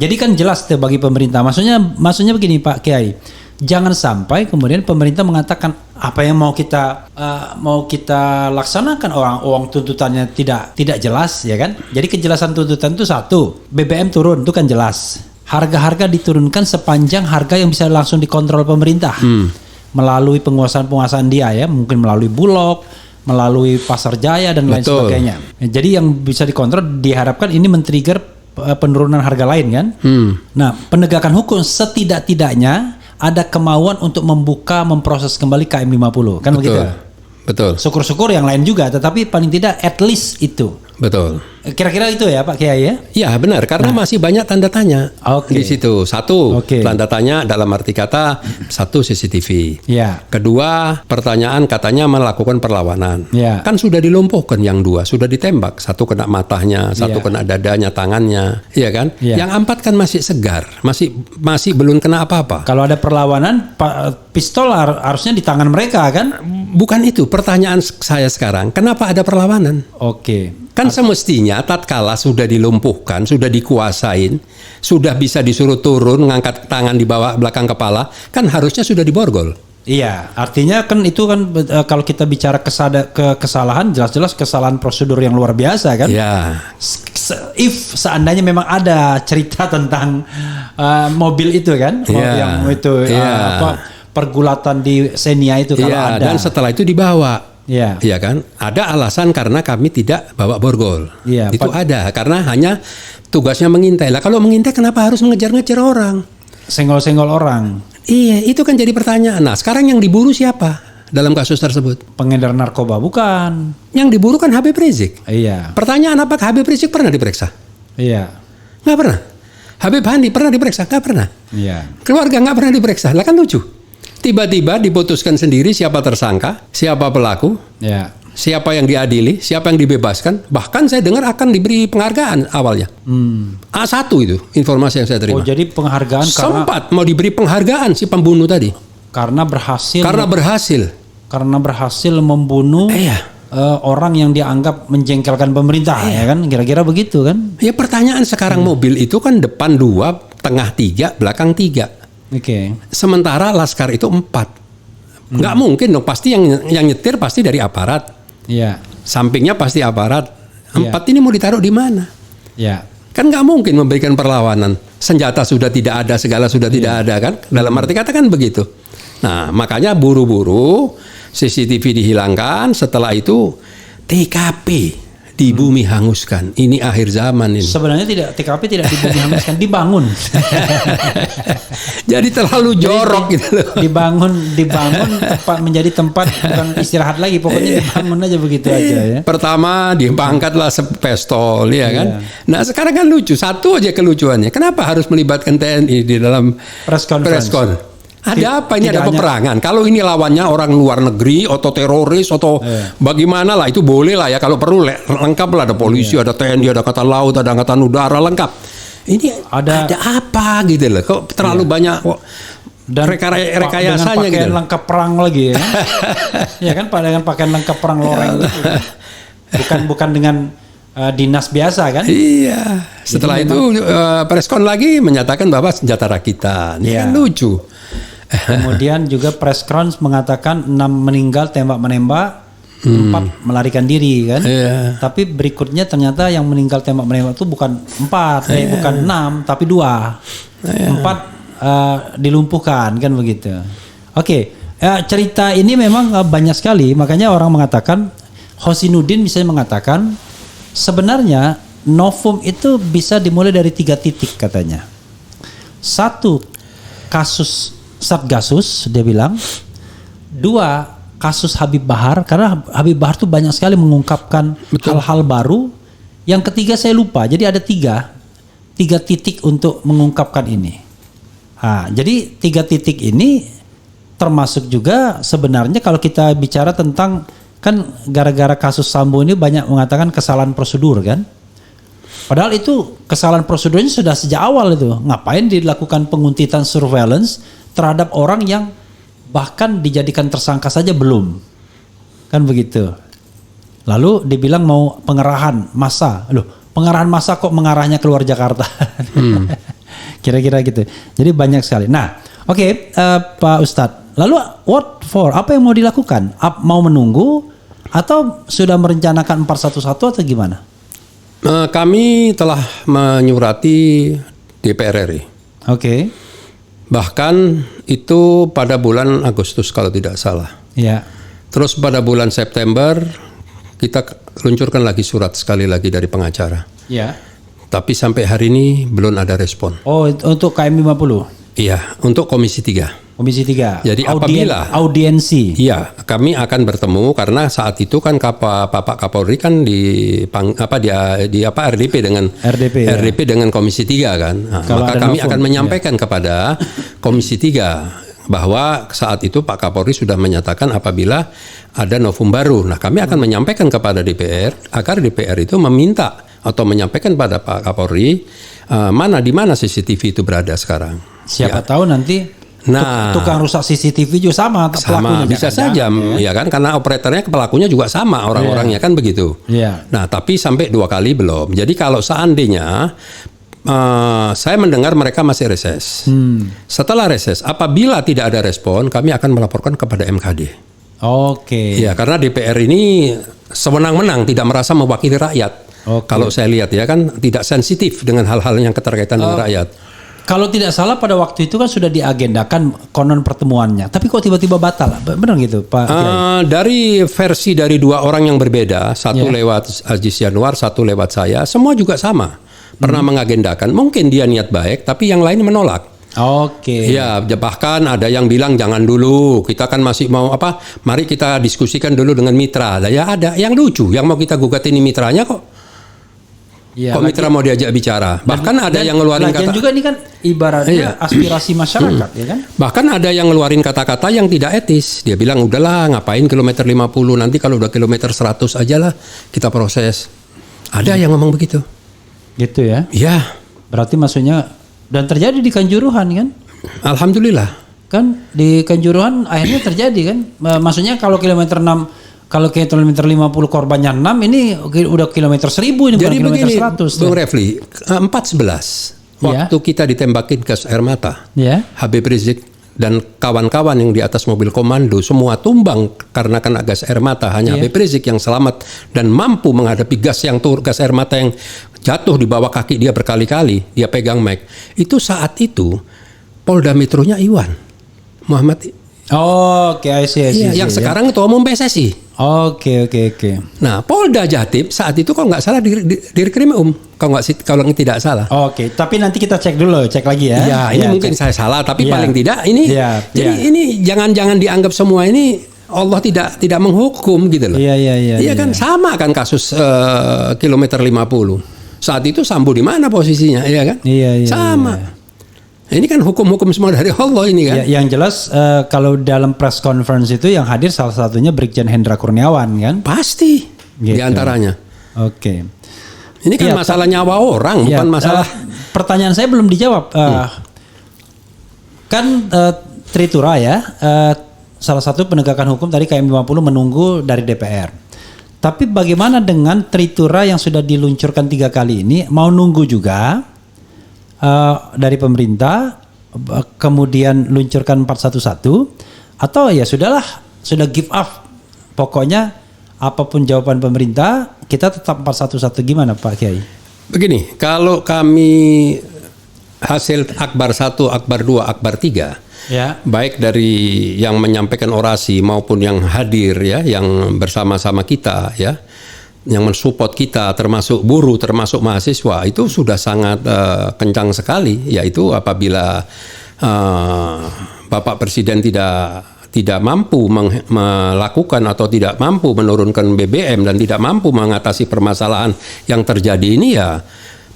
Jadi kan jelas tuh bagi pemerintah. Maksudnya begini Pak Kiai. Jangan sampai kemudian pemerintah mengatakan apa yang mau kita laksanakan, orang tuntutannya tidak jelas ya kan. Jadi kejelasan tuntutan itu satu, BBM turun itu kan jelas. Harga-harga diturunkan sepanjang harga yang bisa langsung dikontrol pemerintah melalui penguasaan dia ya, mungkin melalui Bulog, melalui Pasar Jaya dan lain sebagainya. Jadi yang bisa dikontrol diharapkan ini men-trigger penurunan harga lain kan. Nah, penegakan hukum setidak-tidaknya ada kemauan untuk memproses kembali KM50 kan. Begitu. Betul. Syukur-syukur yang lain juga, tetapi paling tidak at least itu. Betul. Kira-kira itu ya Pak Kiai ya? Iya benar, karena masih banyak tanda tanya di situ. Satu, tanda tanya dalam arti kata satu CCTV. Kedua, pertanyaan katanya melakukan perlawanan. Kan sudah dilumpuhkan yang 2, sudah ditembak. 1 kena matanya, 1 kena dadanya, tangannya, iya kan? Yang 4 kan masih segar, masih belum kena apa-apa. Kalau ada perlawanan, pistol harusnya di tangan mereka kan? Bukan itu pertanyaan saya sekarang. Kenapa ada perlawanan? Kan semestinya tatkala sudah dilumpuhkan, sudah dikuasain, sudah bisa disuruh turun, ngangkat tangan di bawah belakang kepala, kan harusnya sudah diborgol. Iya, artinya kan itu kan kalau kita bicara kesalahan, jelas-jelas kesalahan prosedur yang luar biasa kan. If seandainya memang ada cerita tentang mobil itu kan, yang itu pergulatan di Xenia itu kalau ada. Dan setelah itu dibawa. Iya kan? Ada alasan karena kami tidak bawa borgol. Itu ada karena hanya tugasnya mengintai. Lah kalau mengintai kenapa harus mengejar-ngejar orang? Senggol-senggol orang. Iya, itu kan jadi pertanyaan. Nah, sekarang yang diburu siapa dalam kasus tersebut? Pengedar narkoba bukan. Yang diburu kan Habib Rizik. Iya. Pertanyaan apakah Habib Rizik pernah diperiksa? Iya. Nggak pernah. Habib Handi pernah diperiksa? Nggak pernah. Iya. Keluarga nggak pernah diperiksa. Lah kan lucu. Tiba-tiba diputuskan sendiri siapa tersangka, siapa pelaku, Ya. siapa yang diadili, siapa yang dibebaskan. Bahkan saya dengar akan diberi penghargaan awalnya. A1 itu informasi yang saya terima. Oh, jadi penghargaan Sempat mau diberi penghargaan si pembunuh tadi. karena berhasil Karena berhasil. membunuh Iya. orang yang dianggap menjengkelkan pemerintah, ya kan? Kira-kira begitu kan? Ya pertanyaan sekarang mobil itu kan depan 2, tengah 3, belakang 3. Oke. Sementara Laskar itu 4. Nggak mungkin dong, pasti yang nyetir pasti dari aparat. Iya. Sampingnya pasti aparat. 4 ini mau ditaruh di mana? Ya. Kan nggak mungkin memberikan perlawanan. Senjata sudah tidak ada, segala sudah tidak ada kan? Dalam arti kata kan begitu. Nah, makanya buru-buru CCTV dihilangkan, setelah itu TKP di bumi hanguskan. Ini akhir zaman ini. Sebenarnya TKP tidak dihanguskan, dibangun. Jadi terlalu jorok gitu loh. Dibangun tempat menjadi tempat bukan istirahat lagi, pokoknya dibangun aja begitu aja ya. Pertama diangkatlah pistol ya kan. Nah sekarang kan lucu, satu aja kelucuannya. Kenapa harus melibatkan TNI di dalam Press conference. Ada apa ini? Tidak Ada peperangan. Kalau ini lawannya orang luar negeri atau teroris atau bagaimana lah, itu boleh lah ya. Kalau perlu lengkap lah, ada polisi, ada TNI, ada angkatan laut, ada angkatan udara, lengkap. Ini ada apa gitu loh? Kok terlalu banyak kok dan rekayasanya dengan pakaian gitu. lengkap perang lagi ya. Ya kan, dengan pakaian lengkap perang loreng gitu. Bukan dengan dinas biasa kan? Iya. Setelah itu preskon lagi menyatakan bahwa senjata rakitan. Ini kan lucu. Kemudian juga press conference mengatakan 6 meninggal tembak menembak, 4 melarikan diri kan. Tapi berikutnya ternyata yang meninggal tembak menembak itu bukan 4, bukan 6, tapi 2. 4 dilumpuhkan kan begitu. Oke, cerita ini memang banyak sekali, makanya orang mengatakan, Hosinuddin misalnya mengatakan sebenarnya novum itu bisa dimulai dari 3 titik katanya. 1, kasus Satgasus, dia bilang. 2, kasus Habib Bahar, karena Habib Bahar tuh banyak sekali mengungkapkan hal-hal baru. Yang ketiga saya lupa, jadi ada 3 titik untuk mengungkapkan ini. Nah, jadi 3 titik ini termasuk juga sebenarnya kalau kita bicara tentang, kan gara-gara kasus Sambo ini banyak mengatakan kesalahan prosedur kan. Padahal itu kesalahan prosedurnya sudah sejak awal itu. Ngapain dilakukan penguntitan surveillance terhadap orang yang bahkan dijadikan tersangka saja belum. Kan begitu. Lalu dibilang mau pengerahan massa. Loh, pengerahan massa kok mengarahnya keluar Jakarta? Kira-kira gitu. Jadi banyak sekali. Nah, oke, Pak Ustadz. Lalu what for? Apa yang mau dilakukan? Mau menunggu atau sudah merencanakan 411 atau gimana? Kami telah menyurati DPR RI. Oke. Bahkan itu pada bulan Agustus kalau tidak salah. Ya. Terus pada bulan September kita luncurkan lagi surat sekali lagi dari pengacara. Ya. Tapi sampai hari ini belum ada respon. Oh, untuk KM 50? Iya, untuk Komisi 3. Komisi 3. Jadi apabila audiensi. Iya, kami akan bertemu karena saat itu kan Bapak Kapolri kan di RDP dengan RDP dengan Komisi 3 kan. Nah, maka kami akan menyampaikan kepada Komisi 3 bahwa saat itu Pak Kapolri sudah menyatakan apabila ada novum baru. Nah, kami akan menyampaikan kepada DPR agar DPR itu meminta atau menyampaikan pada Pak Kapolri di mana CCTV itu berada sekarang. Siapa tahu nanti tukang rusak CCTV juga sama bisa saja ya kan, karena operatornya pelakunya juga sama orang-orangnya kan begitu. Nah, tapi sampai 2 kali belum. Jadi kalau seandainya saya mendengar mereka masih reses. Setelah reses, apabila tidak ada respon, kami akan melaporkan kepada MKD. Oke. Ya, karena DPR ini sewenang-wenang, tidak merasa mewakili rakyat. Kalau saya lihat ya kan tidak sensitif dengan hal-hal yang keterkaitan dengan rakyat. Kalau tidak salah pada waktu itu kan sudah diagendakan konon pertemuannya, tapi kok tiba-tiba batal? Benar gitu, Pak? Dari versi dari 2 orang yang berbeda, satu lewat Aziz Yanuar, satu lewat saya, semua juga sama. Pernah mengagendakan, mungkin dia niat baik, tapi yang lain menolak. Oke. Ya, bahkan ada yang bilang jangan dulu, kita kan masih mau mari kita diskusikan dulu dengan mitra. Lah ya ada yang lucu, yang mau kita gugat ini mitranya kok kok mitra mau diajak bicara. Bahkan ada yang ngeluarin kata juga ini kan ibaratnya aspirasi masyarakat ya kan. Bahkan ada yang ngeluarin kata-kata yang tidak etis. Dia bilang udahlah ngapain kilometer 50, nanti kalau udah kilometer 100 aja lah kita proses. Ada yang ngomong begitu. Gitu ya. Iya. Berarti maksudnya dan terjadi di Kanjuruhan kan? Alhamdulillah. Kan di Kanjuruhan akhirnya terjadi kan. Maksudnya kalau kilometer 6, kalau kilometer 50 korbannya 6, ini udah kilometer 1000 ini. Jadi bukan begini, kilometer 100. Bung Refli, 411 waktu kita ditembakin gas air mata, Habib Rizik dan kawan-kawan yang di atas mobil komando semua tumbang karena kena gas air mata. Hanya Habib Rizik yang selamat dan mampu menghadapi gas air mata yang jatuh di bawah kaki dia berkali-kali. Dia pegang mic. Itu saat itu Polda Metronya Iwan Muhammad. Oke, I see. Yang sekarang Ketua Umum PSSI. Oke. Nah, Polda Jatim saat itu kalau nggak salah Dirkrim kalau tidak salah. Oke, tapi nanti kita cek lagi ya. Ya, ini mungkin saya salah, tapi paling tidak ini. Jadi ini jangan dianggap semua ini Allah tidak menghukum gitu loh. Iya kan sama kan kasus kilometer 50. Saat itu Sambo di mana posisinya, iya kan? Iya. Sama. Ini kan hukum-hukum semua dari Allah ini kan. Yang jelas kalau dalam press conference itu yang hadir salah satunya Brigjen Hendra Kurniawan kan? Pasti gitu. Di antaranya. Oke. Ini kan masalah nyawa orang, bukan masalah. Pertanyaan saya belum dijawab. Kan Tritura ya, salah satu penegakan hukum tadi KM 50 menunggu dari DPR. Tapi bagaimana dengan Tritura yang sudah diluncurkan 3 kali ini, mau nunggu juga dari pemerintah, kemudian luncurkan 411, atau ya sudah give up, pokoknya apapun jawaban pemerintah kita tetap 411. Gimana Pak Kiai? Begini, kalau kami hasil Akbar 1, Akbar 2, Akbar 3, baik dari yang menyampaikan orasi maupun yang hadir ya, yang bersama-sama kita ya, yang mensupport kita termasuk buruh, termasuk mahasiswa, itu sudah sangat kencang sekali, yaitu apabila Bapak Presiden tidak mampu melakukan atau tidak mampu menurunkan BBM dan tidak mampu mengatasi permasalahan yang terjadi ini, ya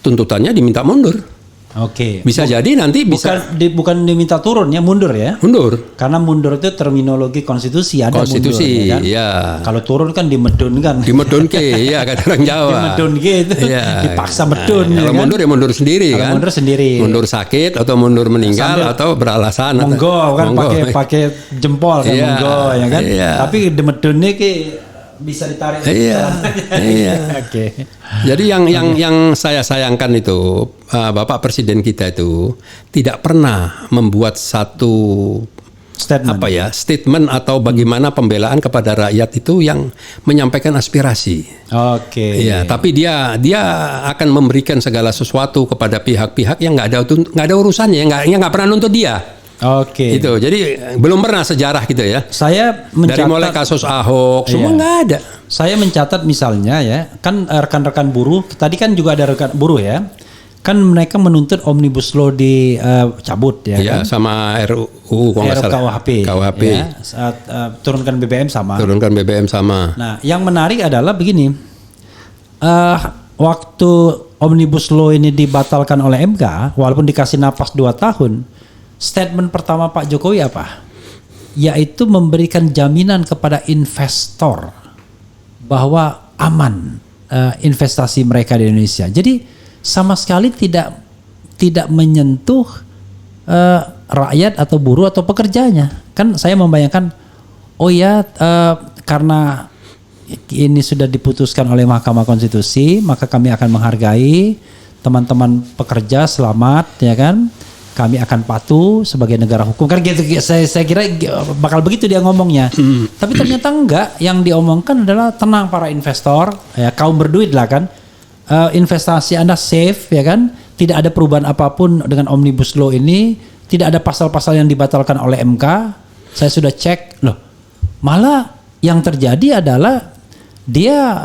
tuntutannya diminta mundur. Oke. Bisa jadi nanti bukan diminta turun ya, mundur ya. Mundur. Karena mundur itu terminologi konstitusi, ada konstitusi, mundur, ya. Kalau turun kan dimedun kan. Dimedunke, ya kata orang Jawa. Dimedunke itu dipaksa medun. Kalau mundur ya mundur sendiri kan. Mundur sendiri. Mundur sakit atau mundur meninggal atau beralasan. Monggo kan pakai jempol kan monggo ya kan. Tapi dimedunnya bisa ditarik. Iya. Oke. Jadi yang saya sayangkan itu Bapak Presiden kita itu tidak pernah membuat satu statement atau bagaimana pembelaan kepada rakyat itu yang menyampaikan aspirasi. Oke. Iya, tapi dia akan memberikan segala sesuatu kepada pihak-pihak yang nggak ada urusannya, yang nggak pernah nuntut dia. Oke. Itu. Jadi belum pernah sejarah gitu ya. Saya mencatat, dari mulai kasus Ahok semua nggak ada. Saya mencatat misalnya ya, kan rekan-rekan buruh, tadi kan juga ada rekan buruh ya. Kan mereka menuntut Omnibus Law dicabut ya kan? Sama RUU KUHP. Ya, turunkan BBM sama. Turunkan BBM sama. Nah, yang menarik adalah begini. Waktu Omnibus Law ini dibatalkan oleh MK, walaupun dikasih napas 2 tahun, statement pertama Pak Jokowi apa? Yaitu memberikan jaminan kepada investor bahwa aman investasi mereka di Indonesia. Jadi sama sekali tidak menyentuh rakyat atau buruh atau pekerjanya. Kan saya membayangkan, karena ini sudah diputuskan oleh Mahkamah Konstitusi, maka kami akan menghargai teman-teman pekerja, selamat ya kan. Kami akan patuh sebagai negara hukum. Kan gitu, saya kira bakal begitu dia ngomongnya. Tapi ternyata enggak. Yang diomongkan adalah tenang para investor, ya kaum berduit lah kan. Investasi Anda safe ya kan. Tidak ada perubahan apapun dengan Omnibus Law ini. Tidak ada pasal-pasal yang dibatalkan oleh MK. Saya sudah cek. Loh, malah yang terjadi adalah dia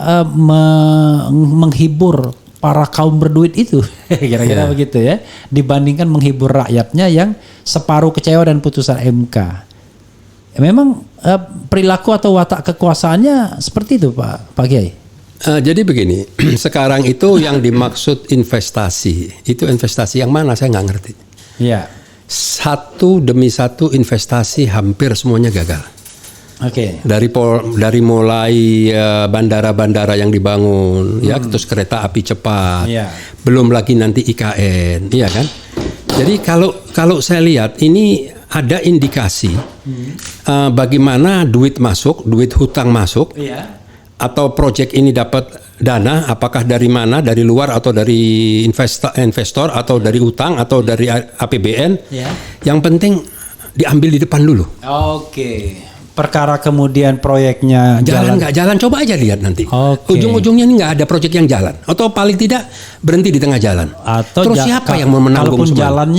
menghibur para kaum berduit itu, kira-kira begitu ya, dibandingkan menghibur rakyatnya yang separuh kecewa dan putusan MK. Memang perilaku atau watak kekuasaannya seperti itu Pak Kiai? Jadi begini, sekarang itu yang dimaksud investasi, itu investasi yang mana saya nggak ngerti. Iya. Satu demi satu investasi hampir semuanya gagal. Oke. Dari mulai bandara-bandara yang dibangun, ya, terus kereta api cepat, belum lagi nanti IKN, iya kan? Jadi kalau saya lihat ini ada indikasi bagaimana duit masuk, duit hutang masuk. Atau proyek ini dapat dana, apakah dari mana, dari luar atau dari investor atau dari utang atau dari APBN. Yang penting diambil di depan dulu. Oke. Perkara kemudian proyeknya jalan nggak jalan, coba aja lihat nanti. Ujung-ujungnya ini nggak ada proyek yang jalan, atau paling tidak berhenti di tengah jalan. Atau terus siapa yang mau menanggung semua? Kalaupun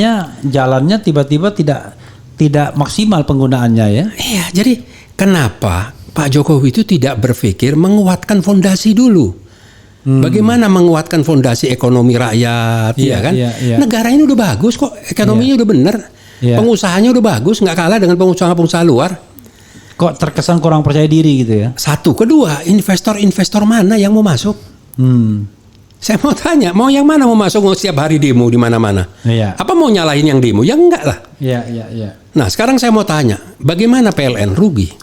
jalannya tiba-tiba tidak maksimal penggunaannya ya. Iya, jadi kenapa Pak Jokowi itu tidak berpikir menguatkan fondasi dulu? Bagaimana menguatkan fondasi ekonomi rakyat, ya kan? Negara ini udah bagus kok, ekonominya udah bener, pengusahanya udah bagus, nggak kalah dengan pengusaha-pengusaha luar. Kok terkesan kurang percaya diri gitu ya? Satu, kedua, investor mana yang mau masuk? Saya mau tanya, mau yang mana mau masuk setiap hari demo di mana-mana? Apa mau nyalahin yang demo? Ya enggak lah. Nah, sekarang saya mau tanya, bagaimana PLN rugi?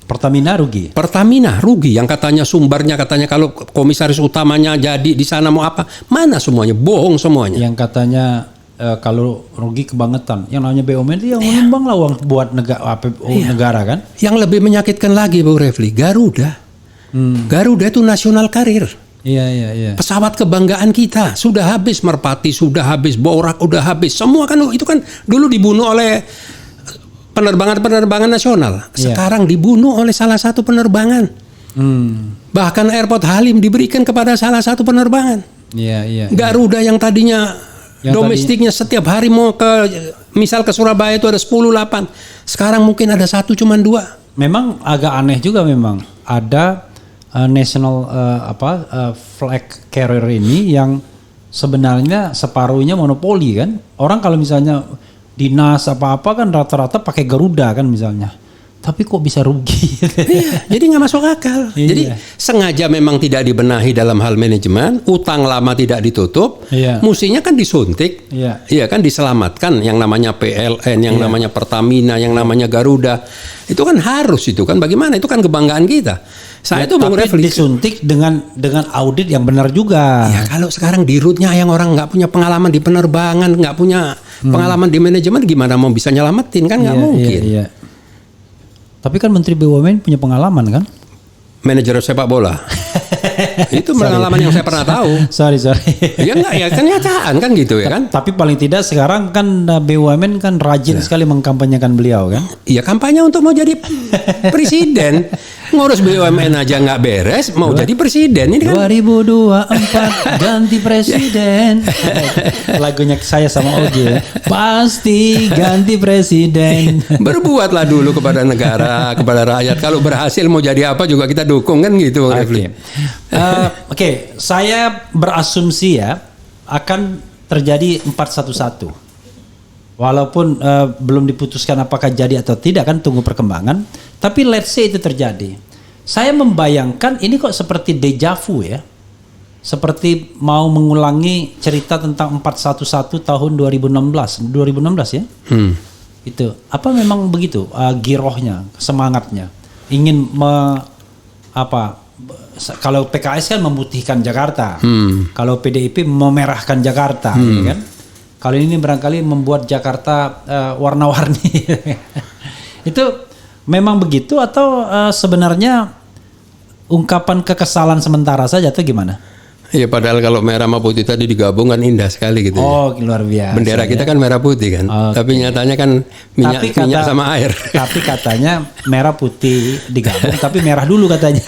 Pertamina rugi. Pertamina rugi, yang katanya sumbernya katanya kalau komisaris utamanya jadi di sana mau apa? Mana semuanya? Bohong semuanya. Yang katanya kalau rugi kebangetan. Yang namanya BUMN itu yang menyumbang lah uang buat negara kan? Yang lebih menyakitkan lagi Bu Refli, Garuda. Garuda itu nasional karir. Iya. Pesawat kebanggaan kita sudah habis, Merpati sudah habis, Borak udah habis. Semua kan itu kan dulu dibunuh oleh penerbangan nasional. Sekarang dibunuh oleh salah satu penerbangan. Bahkan Airport Halim diberikan kepada salah satu penerbangan. Garuda yang tadinya domestiknya setiap hari mau misal ke Surabaya itu ada 10-8. Sekarang mungkin ada 1 cuman 2. Memang agak aneh juga memang ada national flag carrier ini yang sebenarnya separuhnya monopoli kan. Orang kalau misalnya dinas apa-apa kan rata-rata pakai Garuda kan misalnya. Tapi kok bisa rugi? Jadi nggak masuk akal. Jadi sengaja memang tidak dibenahi dalam hal manajemen, utang lama tidak ditutup, mestinya kan disuntik, iya kan diselamatkan yang namanya PLN, yang namanya Pertamina, yang namanya Garuda. Itu kan harus itu kan bagaimana? Itu kan kebanggaan kita. Saya itu tapi disuntik dengan audit yang benar juga. Ya kalau sekarang di rootnya yang orang nggak punya pengalaman di penerbangan, nggak punya pengalaman di manajemen, gimana mau bisa nyelamatin kan nggak mungkin. Tapi kan Menteri BUMN punya pengalaman kan? Manajer sepak bola. Itu pengalaman yang saya pernah tahu. Sorry. Ya enggak ya, kenyataan kan gitu ya kan. Tapi paling tidak sekarang kan BUMN kan rajin sekali mengkampanyekan beliau kan. Iya, kampanye untuk mau jadi presiden. Ngurus BUMN aja nggak beres, mau jadi presiden ini kan. 2024 ganti presiden. Lagunya saya sama Ogi. Pasti ganti presiden. Berbuatlah dulu kepada negara, kepada rakyat. Kalau berhasil mau jadi apa juga kita dukung kan gitu. Oke, saya berasumsi ya akan terjadi 411. Walaupun belum diputuskan apakah jadi atau tidak kan tunggu perkembangan. Tapi let's say itu terjadi. Saya membayangkan ini kok seperti deja vu ya. Seperti mau mengulangi cerita tentang 411 tahun 2016 ya. Itu apa memang begitu girohnya, semangatnya. Ingin kalau PKS kan memutihkan Jakarta. Kalau PDIP memerahkan Jakarta ya kan. Kalau ini barangkali membuat Jakarta warna-warni. Itu memang begitu atau sebenarnya ungkapan kekesalan sementara saja atau gimana? Iya, padahal kalau merah sama putih tadi digabung kan indah sekali gitu. Oh, luar biasa. Bendera kita kan merah putih kan. Tapi nyatanya kan minyak sama air. Tapi katanya merah putih digabung tapi merah dulu katanya.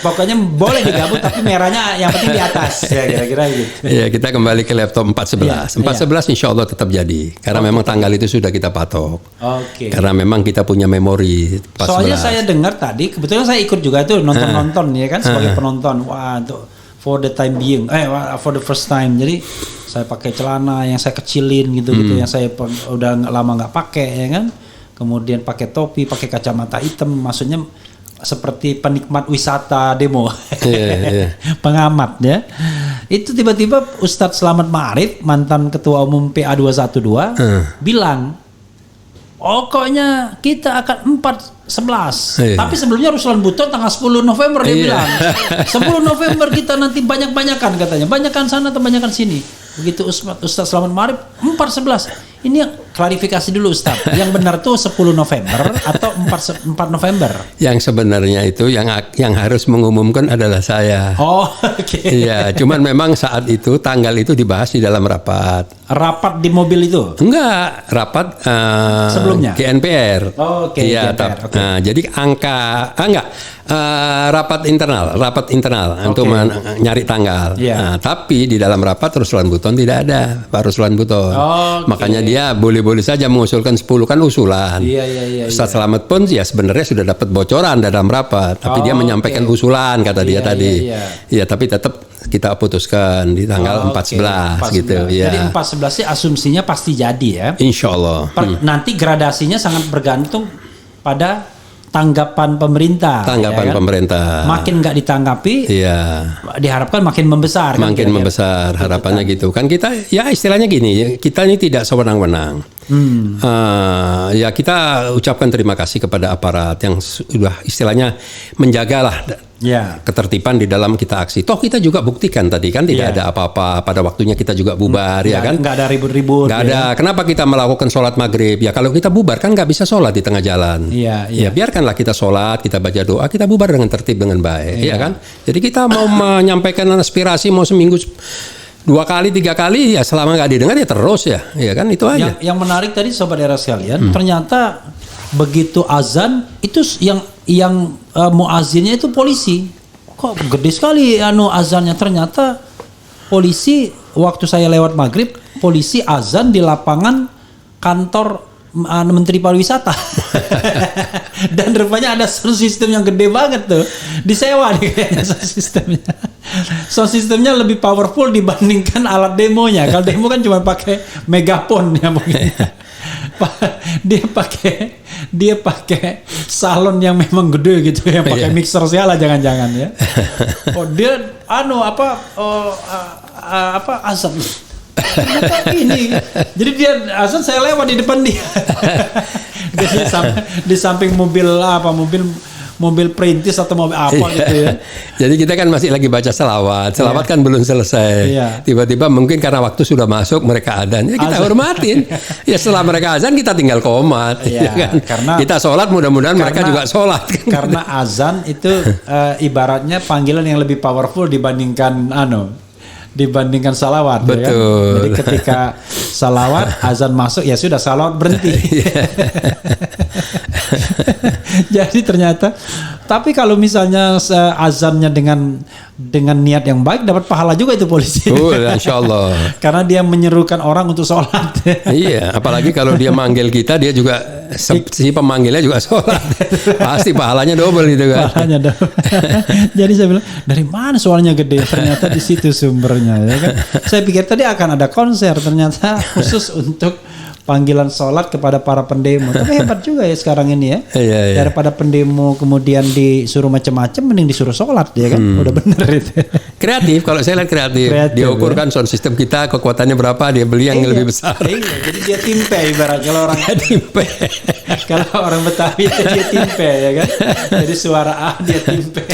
Pokoknya boleh digabung tapi merahnya yang penting di atas ya kira-kira gitu. Iya, kita kembali ke laptop 411. 411 insya Allah tetap jadi. Karena memang tanggal itu sudah kita patok. Karena memang kita punya memori 411. Soalnya saya dengar tadi, kebetulan saya ikut juga tuh nonton ya kan sebagai penonton. Untuk for the time being, for the first time. Jadi saya pakai celana yang saya kecilin gitu, yang saya udah lama nggak pakai ya kan. Kemudian pakai topi, pakai kacamata hitam. Maksudnya seperti penikmat wisata demo, pengamat ya. Itu tiba-tiba Ustadz Slamet Ma'arif, mantan ketua umum PA 212 bilang, pokoknya kita akan 4-11. Tapi sebelumnya Ruslan Buton tanggal 10 November dia bilang. 10 November kita nanti banyak-banyakan katanya. Banyakan sana atau banyakan sini. Begitu Ustadz Slamet Ma'arif 4-11. Ini klarifikasi dulu Ustadz. Yang benar tuh 10 November atau 4 November? Yang sebenarnya itu yang harus mengumumkan adalah saya. Oh, oke. Iya, cuman memang saat itu tanggal itu dibahas di dalam rapat. Rapat di mobil itu? Enggak, rapat sebelumnya GNPR. Oh, oke. Iya, jadi angka rapat internal untuk nyari tanggal. Nah, tapi di dalam rapat Ruslan Buton tidak ada, Pak Ruslan Buton. Makanya dia boleh-boleh saja mengusulkan 10 kan usulan. Iya. Ustadz Slamet pun ya sebenarnya sudah dapat bocoran dalam rapat, tapi dia menyampaikan usulan kata dia tadi. Iya, tapi tetap kita putuskan di tanggal 4-11 gitu. Ya. Jadi 4-11 sih asumsinya pasti jadi ya. Insya Allah. Nanti gradasinya sangat bergantung pada tanggapan pemerintah. Tanggapan pemerintah. Makin nggak ditanggapi, diharapkan makin membesar. Makin membesar harapannya gitu. Kan kita ya istilahnya gini, kita ini tidak sewenang-wenang. Ya kita ucapkan terima kasih kepada aparat yang sudah istilahnya menjagalah ketertiban di dalam kita aksi. Toh kita juga buktikan tadi kan tidak ada apa-apa, pada waktunya kita juga bubar ya kan. Nggak ada ribut-ribut. Nggak ada. Kenapa kita melakukan sholat maghrib? Ya kalau kita bubar kan nggak bisa sholat di tengah jalan. Ya biarkanlah kita sholat, kita baca doa, kita bubar dengan tertib dengan baik, ya kan. Jadi kita mau menyampaikan aspirasi mau seminggu 2 kali 3 kali ya selama nggak didengar ya terus ya kan itu aja. Yang menarik tadi sobat era sekalian, ternyata begitu azan itu yang muazzinnya itu polisi. Kok gede sekali azannya, ternyata polisi waktu saya lewat maghrib polisi azan di lapangan kantor Menteri Pariwisata. Dan rupanya ada sound system yang gede banget tuh, disewa nih kayaknya sound systemnya. Sound systemnya lebih powerful dibandingkan alat demonya. Kalau demo kan cuma pakai megafon ya mungkin. Dia pakai salon yang memang gede gitu, yang pakai mixer segala jangan-jangan ya. Oh dia azan. Ini jadi dia azan saya lewat di depan dia. Di samping mobil perintis atau mobil apa gitu ya. Jadi kita kan masih lagi baca selawat kan belum selesai. Tiba-tiba mungkin karena waktu sudah masuk mereka adzan, ya kita hormatin. Ya setelah mereka azan kita tinggal qomat, ya kan? Karena kita sholat mudah-mudahan mereka juga sholat. Karena azan itu ibaratnya panggilan yang lebih powerful dibandingkan salawat. Betul. Ya. Jadi ketika salawat azan masuk ya sudah salawat berhenti. Jadi ternyata, tapi kalau misalnya azannya dengan niat yang baik dapat pahala juga itu polisi. Insya Allah. Karena dia menyerukan orang untuk sholat. Iya, apalagi kalau dia manggil kita, dia juga si pemanggilnya juga sholat. Pasti pahalanya double gitu kan. Pahalanya double. Jadi saya bilang, dari mana suaranya gede? Ternyata di situ sumbernya. Ya kan? Saya pikir tadi akan ada konser, ternyata khusus untuk panggilan sholat kepada para pendemo. Tapi hebat juga ya sekarang ini ya. Daripada pendemo kemudian disuruh macam-macam, mending disuruh sholat ya kan. Udah bener itu. Kreatif, kalau saya lihat kreatif. Dia ukurkan sound system kita kekuatannya berapa, dia beli yang lebih besar. Jadi dia timpe ibarat kalau orang timpe. Kalau orang Betawi itu dia timpe ya kan. Jadi suara A dia timpe.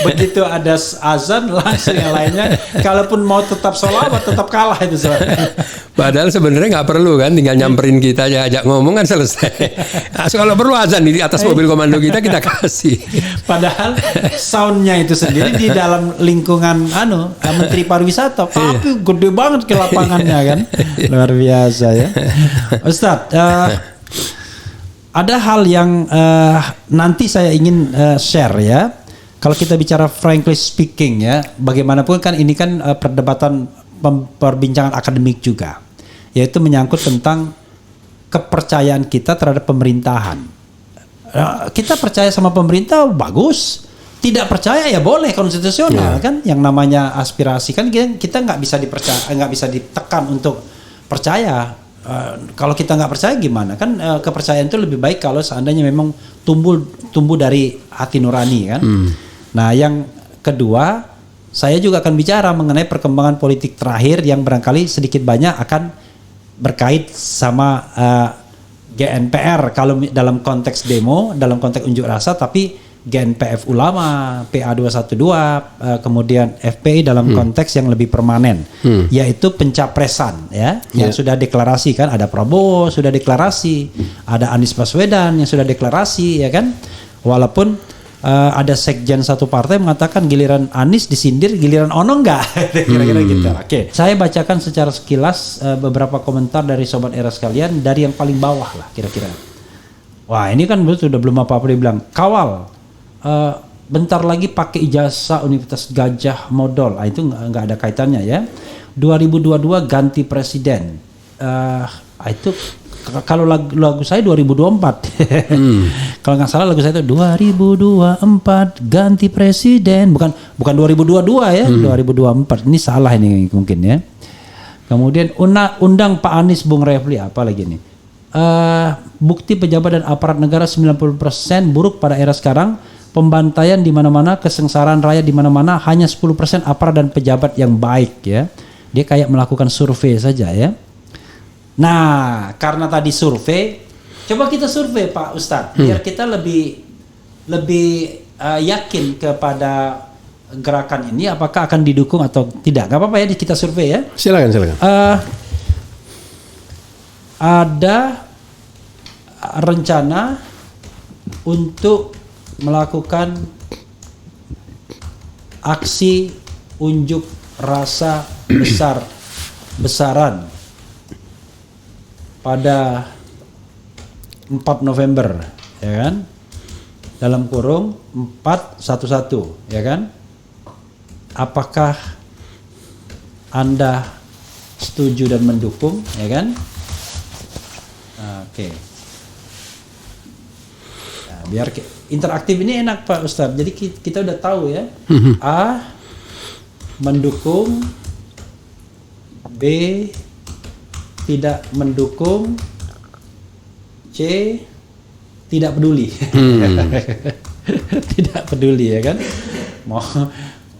Begitu ada azan langsung yang lainnya. Kalaupun mau tetap sholawat tetap kalah itu suaranya. Padahal sebenarnya nggak perlu kan, tinggal nyamperin kita aja, ajak ngomong kan selesai. Nah, kalau perlu azan di atas mobil komando kita kasih. Padahal soundnya itu sendiri di dalam lingkungan Menteri Pariwisata, tapi gede banget ke lapangannya kan, luar biasa ya. Ustadz, ada hal yang nanti saya ingin share ya. Kalau kita bicara frankly speaking ya, bagaimanapun kan ini kan perdebatan perbincangan akademik juga, yaitu menyangkut tentang kepercayaan kita terhadap pemerintahan. Kita percaya sama pemerintah bagus, tidak percaya ya boleh, konstitusional kan. Yang namanya aspirasi kan kita nggak bisa dipercaya, nggak bisa ditekan untuk percaya. kalau kita nggak percaya gimana? Kan kepercayaan itu lebih baik kalau seandainya memang tumbuh dari hati nurani kan. Nah, yang kedua, saya juga akan bicara mengenai perkembangan politik terakhir yang barangkali sedikit banyak akan berkait sama GNPR kalau dalam konteks demo, dalam konteks unjuk rasa, tapi GNPF Ulama, PA212, kemudian FPI dalam konteks yang lebih permanen, yaitu pencapresan ya, yang sudah deklarasi kan, ada Prabowo sudah deklarasi, ada Anies Baswedan yang sudah deklarasi ya kan, walaupun ada sekjen satu partai mengatakan giliran Anies disindir, giliran Ono enggak, kira-kira gitu. Oke, saya bacakan secara sekilas beberapa komentar dari sobat era sekalian dari yang paling bawah lah kira-kira. Wah ini kan sudah belum apa-apa, dia bilang kawal. Bentar lagi pakai ijazah Universitas Gajah Modol, itu nggak ada kaitannya ya. 2022 ganti presiden, itu kalau lagu saya 2024. Kalau nggak salah lagu saya itu 2024 ganti presiden, bukan 2022 ya, 2024. Ini salah ini mungkin ya. Kemudian undang Pak Anies, Bung Refli, apa lagi nih? Bukti pejabat dan aparat negara 90% buruk pada era sekarang. Pembantaian di mana-mana, kesengsaraan rakyat di mana-mana, hanya 10% aparat dan pejabat yang baik ya. Dia kayak melakukan survei saja ya. Nah, karena tadi survei, coba kita survei Pak Ustadz, biar kita lebih yakin kepada gerakan ini apakah akan didukung atau tidak. Gak apa-apa ya kita survei ya. Silakan. Ada rencana untuk melakukan aksi unjuk rasa besar-besaran pada 4 November ya kan, dalam kurung 411 ya kan. Apakah Anda setuju dan mendukung ya kan? Oke. Nah, biar interaktif ini enak Pak Ustadz. Jadi kita udah tahu ya. A mendukung, B tidak mendukung, C tidak peduli. Tidak peduli ya kan. Mau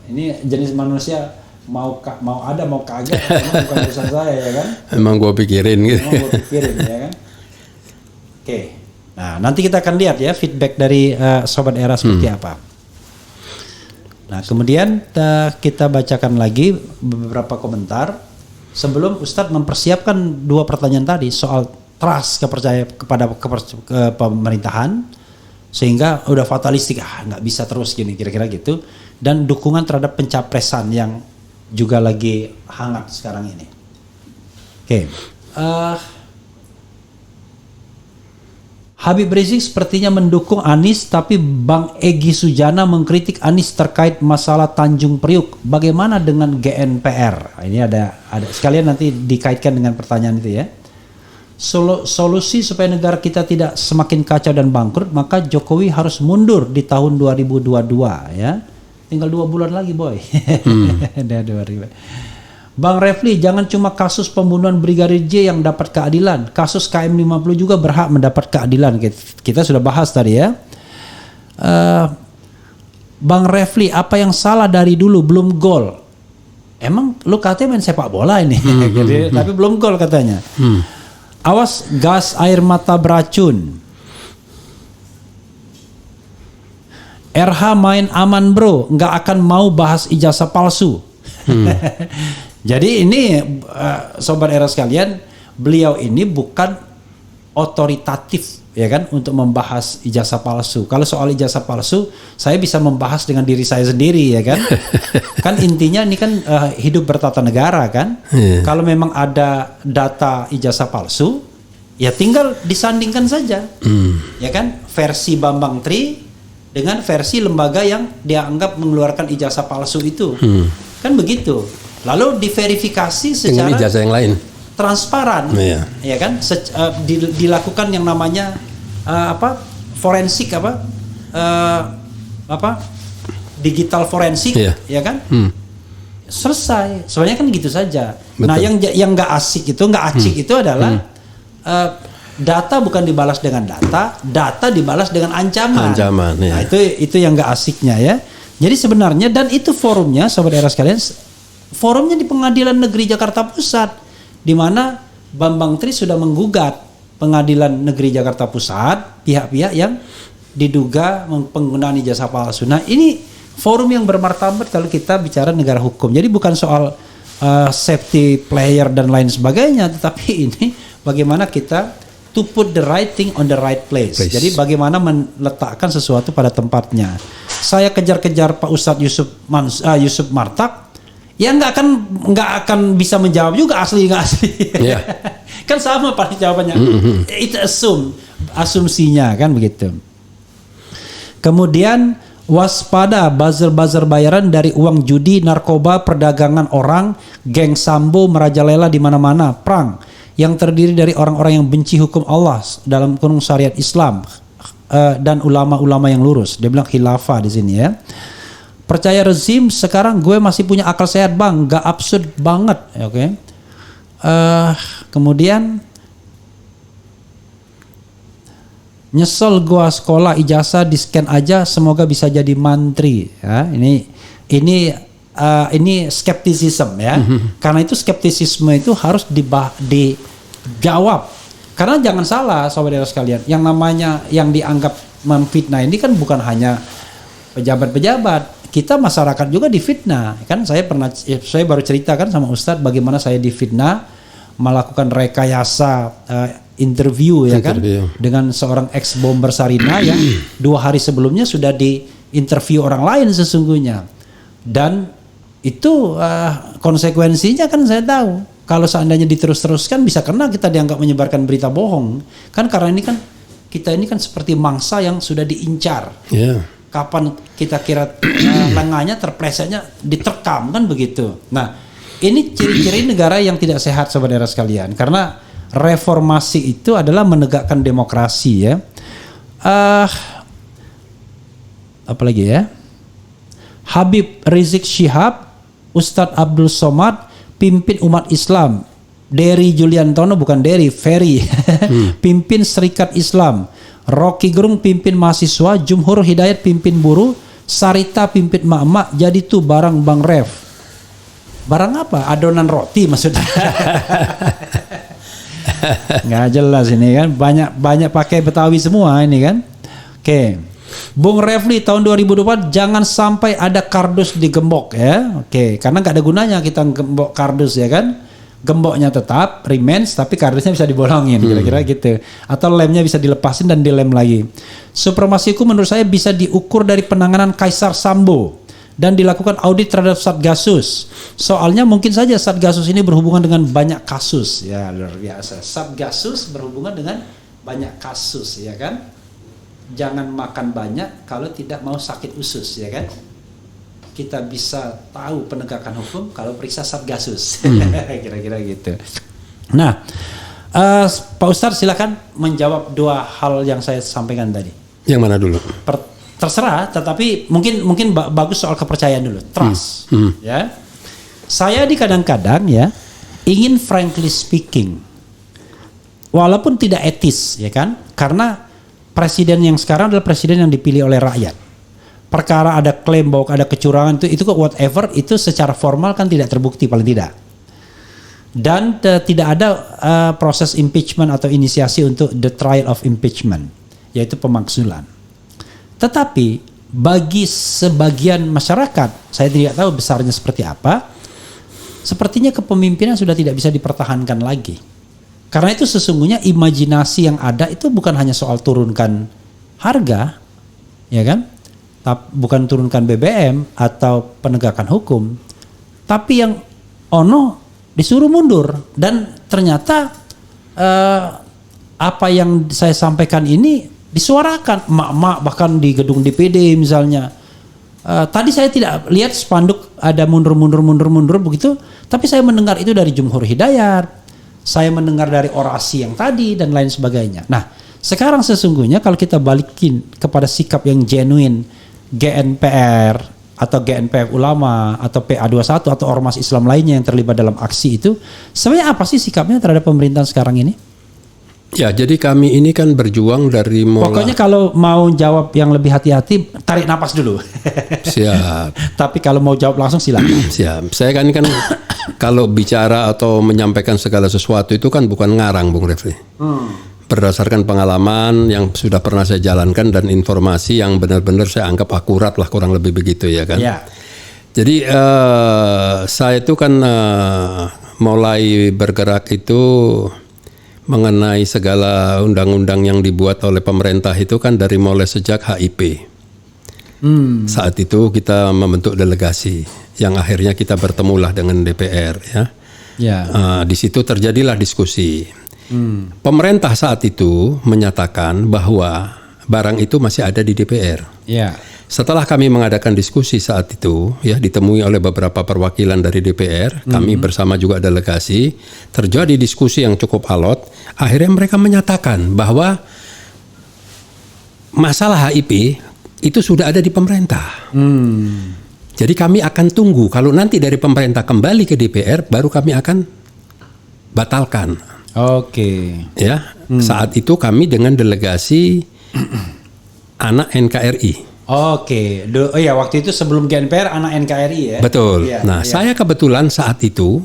ini jenis manusia mau ada mau kagak, bukan urusan saya ya kan. Emang gua pikirin gitu. Ya kan. Oke. Nah, nanti kita akan lihat ya feedback dari sobat era seperti apa. Nah, kemudian kita bacakan lagi beberapa komentar sebelum Ustadz mempersiapkan 2 pertanyaan tadi soal trust, kepercayaan kepada pemerintahan, sehingga udah fatalistik, nggak bisa terus gini kira-kira gitu, dan dukungan terhadap pencapresan yang juga lagi hangat sekarang ini. Oke. Habib Rizik sepertinya mendukung Anies, tapi Bang Egy Sujana mengkritik Anies terkait masalah Tanjung Priuk. Bagaimana dengan GNPR? Ini ada sekalian nanti dikaitkan dengan pertanyaan itu ya. Solusi supaya negara kita tidak semakin kacau dan bangkrut, maka Jokowi harus mundur di tahun 2022 ya. Tinggal 2 bulan lagi boy. Bang Refli, jangan cuma kasus pembunuhan Brigadir J yang dapat keadilan, kasus KM50 juga berhak mendapat keadilan. Kita sudah bahas tadi ya. Bang Refli, apa yang salah dari dulu belum gol? Emang lu katanya main sepak bola ini, tapi belum gol katanya. Awas gas air mata beracun. RH main aman bro, nggak akan mau bahas ijazah palsu. Jadi ini sobat era sekalian, beliau ini bukan otoritatif ya kan untuk membahas ijazah palsu. Kalau soal ijazah palsu, saya bisa membahas dengan diri saya sendiri ya kan. Kan intinya ini kan hidup bertata negara kan. Kalau memang ada data ijazah palsu, ya tinggal disandingkan saja. Ya kan, versi Bambang Tri dengan versi lembaga yang dianggap mengeluarkan ijazah palsu itu. Kan begitu. Lalu diverifikasi secara dengan ijazah yang lain transparan, ya kan? Dilakukan yang namanya forensik digital forensik, ya kan? Selesai. Soalnya kan gitu saja. Betul. Nah, yang nggak asik itu adalah data bukan dibalas dengan data dibalas dengan ancaman. Ya. Nah, itu yang nggak asiknya ya. Jadi sebenarnya, dan itu forumnya, sobat era sekalian, forumnya di Pengadilan Negeri Jakarta Pusat, di mana Bambang Tri sudah menggugat Pengadilan Negeri Jakarta Pusat pihak-pihak yang diduga penggunaan ijazah palsu. Nah, ini forum yang bermartabat kalau kita bicara negara hukum. Jadi bukan soal safety player dan lain sebagainya, tetapi ini bagaimana kita to put the right thing on the right place. Jadi bagaimana meletakkan sesuatu pada tempatnya. Saya kejar-kejar Pak Ustadz Yusuf Martak, ya nggak akan bisa menjawab juga asli nggak asli. Yeah. Kan sama pasti jawabannya. Itu asumsinya kan begitu. Kemudian waspada buzzer-buzzer bayaran dari uang judi, narkoba, perdagangan orang, geng sambo merajalela di mana-mana, perang yang terdiri dari orang-orang yang benci hukum Allah dalam kurung syariat Islam dan ulama-ulama yang lurus. Dia bilang khilafah di sini ya. Percaya rezim sekarang gue masih punya akal sehat bang, gak absurd banget, oke. Kemudian nyesel gue sekolah ijazah di scan aja, semoga bisa jadi mantri. Ya, ini skeptisisme ya. Karena itu skeptisisme itu harus dijawab. Karena jangan salah saudara sekalian, yang namanya yang dianggap memfitnah ini kan bukan hanya pejabat-pejabat. Kita masyarakat juga difitnah. Kan saya baru ceritakan sama Ustadz bagaimana saya difitnah melakukan rekayasa interview ya kan dengan seorang ex bomber Sarina yang 2 hari sebelumnya sudah diinterview orang lain sesungguhnya. Dan itu konsekuensinya kan saya tahu. Kalau seandainya diterus-teruskan bisa kena kita dianggap menyebarkan berita bohong. Kan karena ini kan kita ini kan seperti mangsa yang sudah diincar. Yeah. Kapan kita kira lengannya terplesetnya diterkam kan begitu. Nah, ini ciri-ciri negara yang tidak sehat saudara sekalian. Karena reformasi itu adalah menegakkan demokrasi ya. Apalagi ya? Habib Rizik Syihab, Ustadz Abdul Somad pimpin umat Islam. Dery Juliantono bukan Dery, Ferry pimpin Serikat Islam. Rocky Gerung pimpin mahasiswa, Jumhur Hidayat pimpin buruh, Sarita pimpin mak-mak. Jadi tuh barang Bang Rev. Barang apa? Adonan roti maksudnya. Nggak jelas ini kan. Banyak pakai Betawi semua ini kan. Oke. Bung Refli tahun 2024 jangan sampai ada kardus digembok ya. Oke, karena nggak ada gunanya kita gembok kardus ya kan. Gemboknya tetap remains tapi kardusnya bisa dibolongin kira-kira gitu. Atau lemnya bisa dilepasin dan dilem lagi. Supremasi hukum menurut saya bisa diukur dari penanganan Kaisar Sambo dan dilakukan audit terhadap Satgasus. Soalnya mungkin saja Satgasus ini berhubungan dengan banyak kasus. Ya luar biasa. Satgasus berhubungan dengan banyak kasus ya kan. Jangan makan banyak kalau tidak mau sakit usus ya kan. Kita bisa tahu penegakan hukum kalau periksa Satgasus. Kira-kira gitu. Nah, Pak Ustadz silakan menjawab 2 hal yang saya sampaikan tadi. Yang mana dulu? Terserah, tetapi mungkin bagus soal kepercayaan dulu. Trust. Ya. Saya kadang-kadang ya ingin frankly speaking, walaupun tidak etis ya kan, karena presiden yang sekarang adalah presiden yang dipilih oleh rakyat. Perkara ada klaim bahwa ada kecurangan itu whatever itu secara formal kan tidak terbukti paling tidak. Dan tidak ada proses impeachment atau inisiasi untuk the trial of impeachment, yaitu pemakzulan. Tetapi bagi sebagian masyarakat, saya tidak tahu besarnya seperti apa, sepertinya kepemimpinan sudah tidak bisa dipertahankan lagi. Karena itu sesungguhnya imajinasi yang ada itu bukan hanya soal turunkan harga, ya kan? Bukan turunkan BBM atau penegakan hukum, tapi yang disuruh mundur. Dan ternyata apa yang saya sampaikan ini disuarakan emak-emak bahkan di gedung DPD misalnya. Tadi saya tidak lihat spanduk ada mundur begitu, tapi saya mendengar itu dari Jumhur Hidayat, saya mendengar dari orasi yang tadi dan lain sebagainya. Nah, sekarang sesungguhnya kalau kita balikin kepada sikap yang genuine GNPR atau GNPF Ulama atau PA21 atau ormas Islam lainnya yang terlibat dalam aksi itu, sebenarnya apa sih sikapnya terhadap pemerintahan sekarang ini? Ya, jadi kami ini kan berjuang dari mulai. Pokoknya kalau mau jawab yang lebih hati-hati, tarik napas dulu. Siap. Tapi kalau mau jawab langsung silakan. Siap. Saya kan kalau bicara atau menyampaikan segala sesuatu itu kan bukan ngarang, Bung Refli. Berdasarkan pengalaman yang sudah pernah saya jalankan dan informasi yang benar-benar saya anggap akurat lah, kurang lebih begitu ya kan. Ya. Jadi saya itu kan mulai bergerak itu mengenai segala undang-undang yang dibuat oleh pemerintah itu kan dari mulai sejak HIP. Saat itu kita membentuk delegasi yang akhirnya kita bertemulah dengan DPR ya. Ya. Di situ terjadilah diskusi. Pemerintah saat itu menyatakan bahwa barang itu masih ada di DPR. Ya. Setelah kami mengadakan diskusi saat itu, ya ditemui oleh beberapa perwakilan dari DPR, kami bersama juga delegasi, terjadi diskusi yang cukup alot. Akhirnya mereka menyatakan bahwa masalah HIP itu sudah ada di pemerintah. Jadi kami akan tunggu kalau nanti dari pemerintah kembali ke DPR, baru kami akan batalkan. Oke. Ya, saat itu kami dengan delegasi anak NKRI. Oke. Oh ya, waktu itu sebelum GNPR anak NKRI ya. Betul. Ya, Nah, ya. saya kebetulan saat itu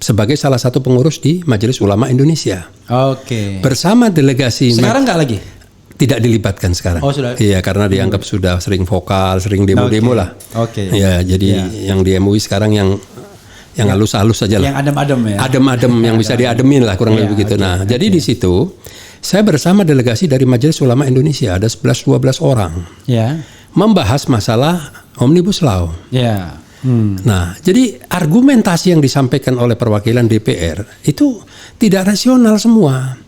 sebagai salah satu pengurus di Majelis Ulama Indonesia. Oke. Bersama delegasi. Sekarang nggak lagi? Tidak dilibatkan sekarang. Oh, sudah. Iya, karena dianggap sudah sering vokal, sering demo-demo lah. Oke. Ya, jadi yang di MUI sekarang yang halus-halus saja lah. Yang adem-adem ya. Adem-adem yang bisa diademin lah kurang lebih begitu. Nah, jadi di situ saya bersama delegasi dari Majelis Ulama Indonesia ada 11-12 orang. Ya. Membahas masalah Omnibus Law. Ya. Nah, jadi argumentasi yang disampaikan oleh perwakilan DPR itu tidak rasional semua.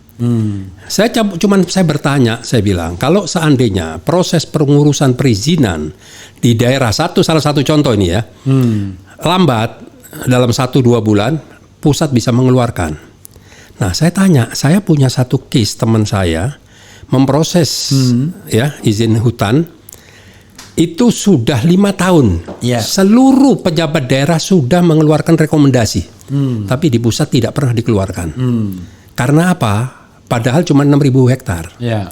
Saya bertanya, saya bilang, kalau seandainya proses pengurusan perizinan di daerah salah satu contoh ini ya, lambat dalam 1-2 bulan, pusat bisa mengeluarkan. Nah, saya tanya, saya punya satu case teman saya memproses ya izin hutan itu sudah 5 tahun. Ya. Seluruh pejabat daerah sudah mengeluarkan rekomendasi, tapi di pusat tidak pernah dikeluarkan. Karena apa? Padahal cuma 6.000 hektar. Ya.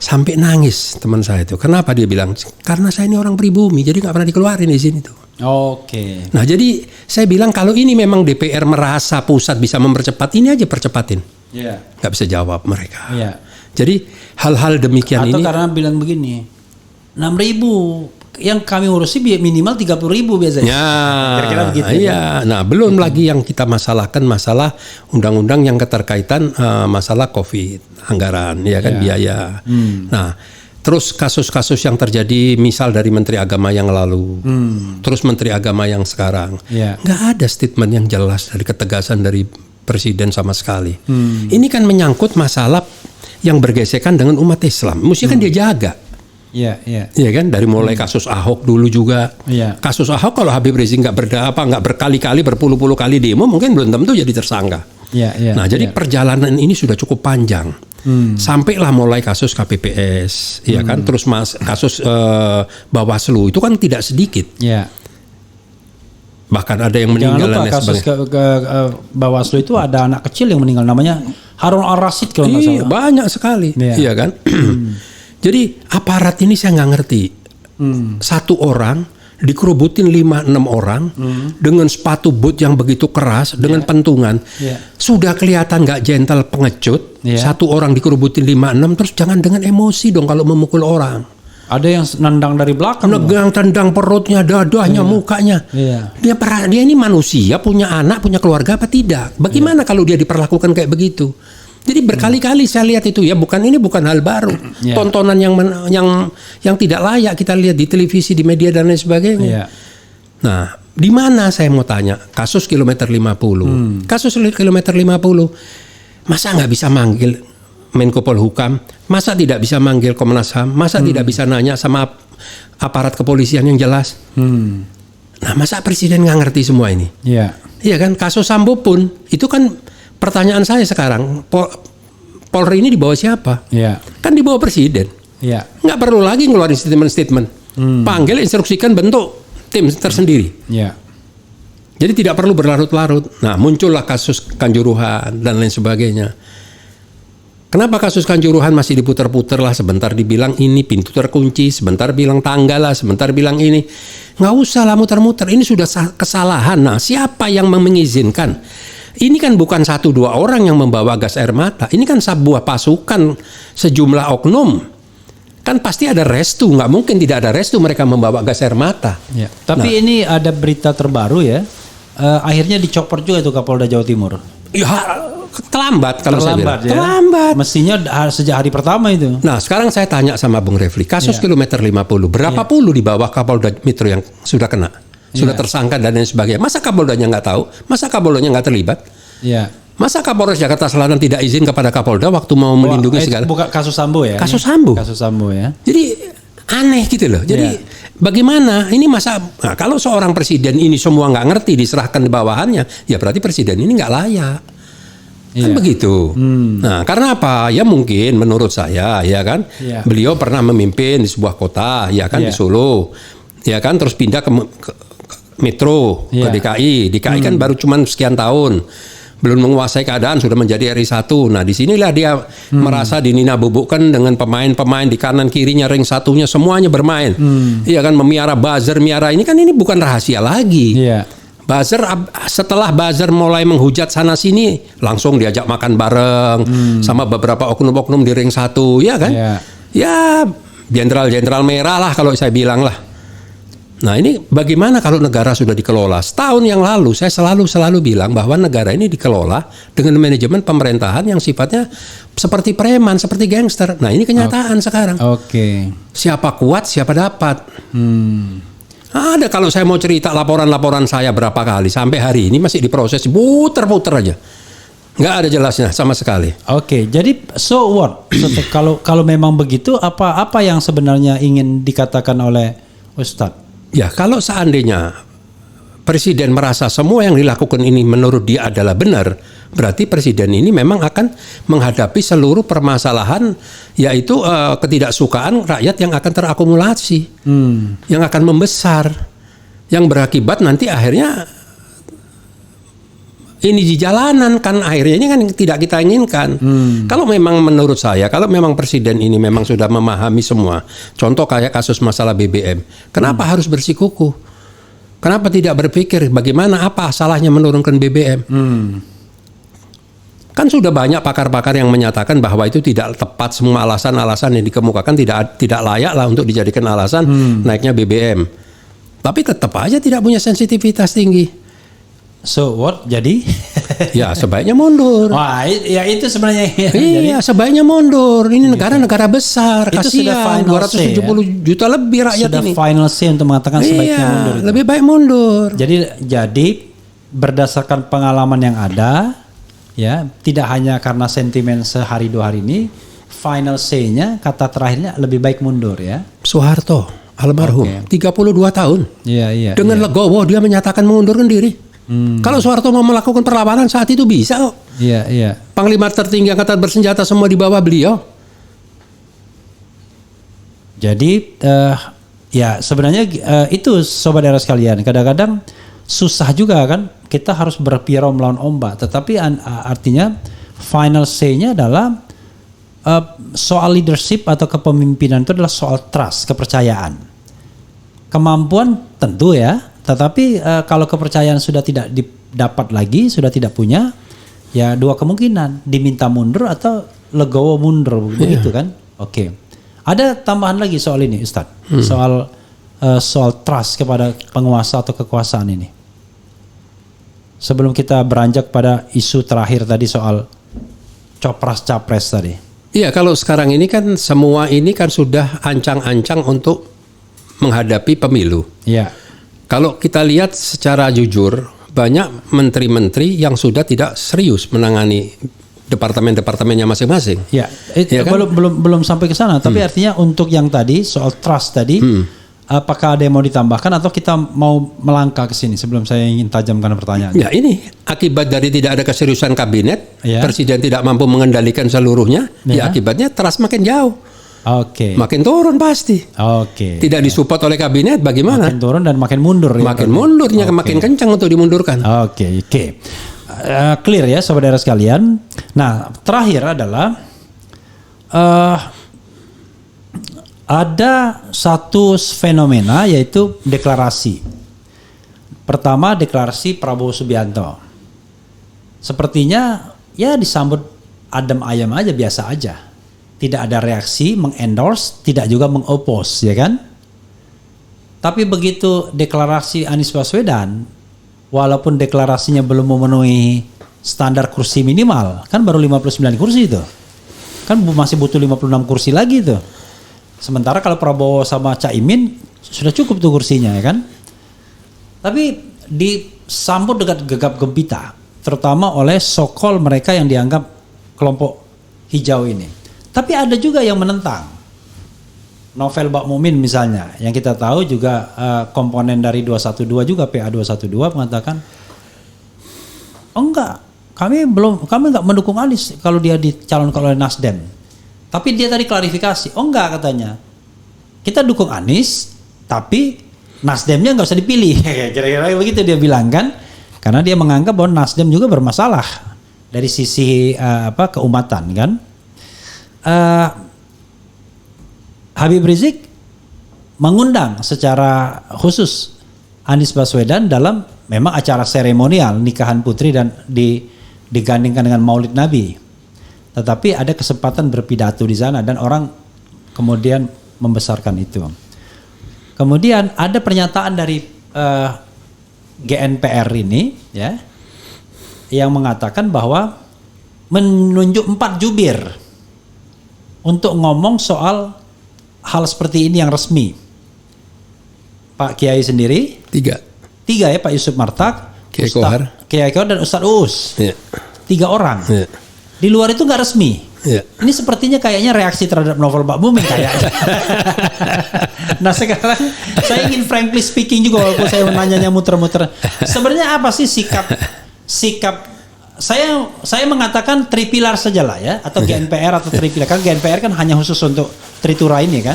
Sampai nangis teman saya itu. Kenapa dia bilang? Karena saya ini orang pribumi, jadi nggak pernah dikeluarin izin itu. Oke. Nah, jadi saya bilang kalau ini memang DPR merasa pusat bisa mempercepat, ini aja percepatin. Ya. Nggak bisa jawab mereka. Ya. Jadi hal-hal demikian Atau ini. karena bilang begini, 6.000 yang kami urusi minimal 30.000 biasanya. Ya, Kira-kira begitu. iya. Nah, belum lagi yang kita masalahkan masalah undang-undang yang keterkaitan masalah COVID, anggaran, ya kan, biaya. Nah, terus kasus-kasus yang terjadi misal dari Menteri Agama yang lalu, terus Menteri Agama yang sekarang, nggak ada statement yang jelas dari ketegasan dari Presiden sama sekali. Ini kan menyangkut masalah yang bergesekan dengan umat Islam. Mesti kan dia jaga. Iya, iya. Iya kan, dari mulai kasus Ahok dulu juga. Iya. Kasus Ahok kalau Habib Rizik nggak berkali-kali berpuluh-puluh kali demo, mungkin belum tentu jadi tersangka. Iya, iya. Nah, jadi perjalanan ini sudah cukup panjang. Sampailah mulai kasus KPPS, ya kan, terus kasus Bawaslu itu kan tidak sedikit. Iya. Bahkan ada yang meninggal Jangan dan lupa kasus sebagainya. Bawaslu itu ada anak kecil yang meninggal namanya Harun Al-Rashid kalau nggak Iya, salah. banyak sekali, iya kan. Jadi aparat ini saya nggak ngerti. Satu orang dikerubutin 5-6 orang dengan sepatu boot yang begitu keras, dengan pentungan. Sudah kelihatan nggak gentle, pengecut. Satu orang dikerubutin 5-6, terus jangan dengan emosi dong kalau memukul orang. Ada yang nendang dari belakang. Negang, tendang perutnya, dadahnya, mukanya. Dia ini manusia, punya anak, punya keluarga apa tidak? Bagaimana kalau dia diperlakukan kayak begitu? Jadi berkali-kali saya lihat itu ya, ini bukan hal baru. Tontonan yang tidak layak kita lihat di televisi, di media dan lain sebagainya. Nah, di mana saya mau tanya? Kasus kilometer 50. Kasus kilometer 50. Masa nggak bisa manggil Menko Polhukam? Masa tidak bisa manggil Komnas HAM? Masa tidak bisa nanya sama aparat kepolisian yang jelas? Nah, masa presiden nggak ngerti semua ini? Iya kan? Kasus Sambo pun itu kan pertanyaan saya sekarang, Polri ini di bawah siapa? Kan di bawah presiden. Nggak perlu lagi ngeluarin statement-statement. Panggil, instruksikan, bentuk tim tersendiri. Jadi tidak perlu berlarut-larut. Nah, muncullah kasus Kanjuruhan dan lain sebagainya. Kenapa kasus Kanjuruhan masih diputar-putar lah, sebentar dibilang ini pintu terkunci, sebentar bilang tangga lah, sebentar bilang ini. Nggak usah lah muter-muter, ini sudah kesalahan. Nah, siapa yang mengizinkan? Ini kan bukan 1-2 orang yang membawa gas air mata, ini kan sebuah pasukan, sejumlah oknum. Kan pasti ada restu, nggak mungkin tidak ada restu mereka membawa gas air mata. Ya. Tapi ini ada berita terbaru ya, akhirnya dicopot juga itu Kapolda Jawa Timur. Ya, terlambat kalau saya bilang. Ya? Terlambat. Mestinya sejak hari pertama itu. Nah, sekarang saya tanya sama Bung Refli, kasus kilometer 50, berapa puluh di bawah Kapolda Metro yang sudah kena? Sudah tersangka dan lain sebagainya. Masa Kapoldanya nggak tahu? Masa Kapoldanya nggak terlibat? Iya. Masa Kapolres Jakarta Selatan tidak izin kepada Kapolda waktu mau melindungi segala? Bukan kasus Sambo ya? Kasus Sambo. Kasus Sambo ya. Jadi aneh gitu loh. Jadi bagaimana? Ini masa kalau seorang presiden ini semua nggak ngerti diserahkan di bawahannya, ya berarti presiden ini nggak layak. Kan begitu. Nah, karena apa? Ya mungkin menurut saya, ya kan, beliau pernah memimpin di sebuah kota, ya kan, di Solo, ya kan, terus pindah ke Metro, ke DKI. DKI kan baru cuman sekian tahun, belum menguasai keadaan, sudah menjadi RI 1. Nah, disinilah dia merasa dinina bubukkan dengan pemain-pemain di kanan kirinya, ring satunya semuanya bermain. Iya kan, memiara buzzer, ini kan ini bukan rahasia lagi. Buzzer, setelah buzzer mulai menghujat sana sini, langsung diajak makan bareng sama beberapa oknum-oknum di ring 1, ya kan? Ya, jenderal-jenderal merah lah kalau saya bilang lah. Nah, ini bagaimana kalau negara sudah dikelola? Setahun yang lalu saya selalu bilang bahwa negara ini dikelola dengan manajemen pemerintahan yang sifatnya seperti preman, seperti gangster. Nah, ini kenyataan sekarang. Siapa kuat, siapa dapat. Ada, kalau saya mau cerita laporan-laporan saya berapa kali sampai hari ini masih diproses, puter-puter aja, nggak ada jelasnya sama sekali. Jadi so what? Kalau memang begitu, apa yang sebenarnya ingin dikatakan oleh Ustadz? Ya, kalau seandainya presiden merasa semua yang dilakukan ini menurut dia adalah benar, berarti presiden ini memang akan menghadapi seluruh permasalahan, yaitu ketidaksukaan rakyat yang akan terakumulasi, yang akan membesar, yang berakibat nanti akhirnya ini di jalanan kan, akhirnya ini kan tidak kita inginkan. Kalau memang menurut saya, kalau memang presiden ini memang sudah memahami semua, contoh kayak kasus masalah BBM, kenapa harus bersikukuh? Kenapa tidak berpikir bagaimana, apa salahnya menurunkan BBM? Kan sudah banyak pakar-pakar yang menyatakan bahwa itu tidak tepat, semua alasan-alasan yang dikemukakan tidak layak lah untuk dijadikan alasan naiknya BBM. Tapi tetap aja tidak punya sensitivitas tinggi. So what? Jadi? Ya sebaiknya mundur. Wah, ya itu sebenarnya. Iya, sebaiknya mundur. Ini negara-negara besar. Itu kasihan, sudah 270 juta lebih rakyat sudah ini. Sudah final say untuk mengatakan sebaiknya mundur. Itu. Lebih baik mundur. Jadi berdasarkan pengalaman yang ada, ya tidak hanya karena sentimen sehari 2 hari ini, final say-nya, kata terakhirnya lebih baik mundur ya. Soeharto almarhum 32 tahun. Iya. Dengan legowo dia menyatakan mengundurkan diri. Kalau Soeharto mau melakukan perlawanan saat itu bisa kok. Iya. Panglima tertinggi angkatan bersenjata semua di bawah beliau. Jadi ya sebenarnya itu sobat daerah sekalian, kadang-kadang susah juga kan, kita harus berpiro melawan ombak. Tetapi artinya final say-nya adalah soal leadership atau kepemimpinan itu adalah soal trust, kepercayaan. Kemampuan tentu ya. Tetapi kalau kepercayaan sudah tidak didapat lagi, sudah tidak punya, ya 2 kemungkinan, diminta mundur atau legowo mundur, begitu kan? Ada tambahan lagi soal ini, Ustadz, soal trust kepada penguasa atau kekuasaan ini. Sebelum kita beranjak pada isu terakhir tadi soal copras-capres tadi. Iya, kalau sekarang ini kan semua ini kan sudah ancang-ancang untuk menghadapi pemilu. Iya. Kalau kita lihat secara jujur, banyak menteri-menteri yang sudah tidak serius menangani departemen-departemennya masing-masing. Ya kan? belum sampai ke sana. Tapi artinya untuk yang tadi soal trust tadi, apakah ada yang mau ditambahkan atau kita mau melangkah ke sini sebelum saya ingin tajamkan pertanyaan? Ya, ini akibat dari tidak ada keseriusan kabinet, presiden tidak mampu mengendalikan seluruhnya, ya akibatnya trust makin jauh. Makin turun pasti. Tidak disupport oleh kabinet, bagaimana? Makin turun dan makin mundur. Makin mundurnya, makin kencang untuk dimundurkan. Clear ya sobat daerah sekalian. Nah, terakhir adalah ada satu fenomena yaitu deklarasi. Pertama deklarasi Prabowo Subianto. Sepertinya ya disambut adem ayam aja, biasa aja. Tidak ada reaksi mengendorse, tidak juga mengopos, ya kan? Tapi begitu deklarasi Anies Baswedan, walaupun deklarasinya belum memenuhi standar kursi minimal, kan baru 59 kursi itu. Kan masih butuh 56 kursi lagi itu. Sementara kalau Prabowo sama Caimin sudah cukup tuh kursinya, ya kan? Tapi disambut dengan gegap gempita, terutama oleh so-called mereka yang dianggap kelompok hijau ini. Tapi ada juga yang menentang. Novel Bak Mukmin misalnya, yang kita tahu juga komponen dari 212 juga, PA 212 mengatakan, oh enggak, kami enggak mendukung Anies kalau dia dicalonkan oleh Nasdem. Tapi dia tadi klarifikasi, oh enggak katanya, kita dukung Anies, tapi Nasdemnya nggak usah dipilih, kira-kira begitu dia bilang kan, karena dia menganggap bahwa Nasdem juga bermasalah dari sisi keumatan kan. Habib Rizik mengundang secara khusus Anies Baswedan dalam memang acara seremonial nikahan putri dan digandingkan dengan Maulid Nabi. Tetapi ada kesempatan berpidato di sana dan orang kemudian membesarkan itu. Kemudian ada pernyataan dari GNPR ini ya yang mengatakan bahwa menunjuk 4 jubir untuk ngomong soal hal seperti ini yang resmi. Pak Kiai sendiri 3 ya, Pak Yusuf Martak, Kiai Kohar dan Ustadz Uus. 3 orang. Di luar itu nggak resmi. Ini sepertinya kayaknya reaksi terhadap novel Bak Mukmin kayaknya. Nah sekarang saya ingin frankly speaking juga, walaupun saya menanyanya muter-muter. Sebenarnya apa sih sikap saya mengatakan tripilar saja lah ya, atau GNPR atau tripilar, kan GNPR kan hanya khusus untuk Tritura ini kan.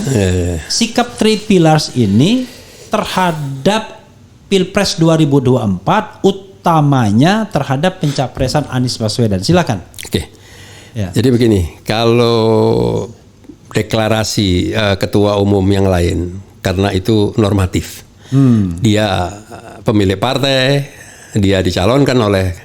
Sikap tripilars ini terhadap Pilpres 2024 utamanya terhadap pencapresan Anies Baswedan. Silakan. Oke. Ya. Jadi begini, kalau deklarasi ketua umum yang lain, karena itu normatif, dia pemilik partai, dia dicalonkan oleh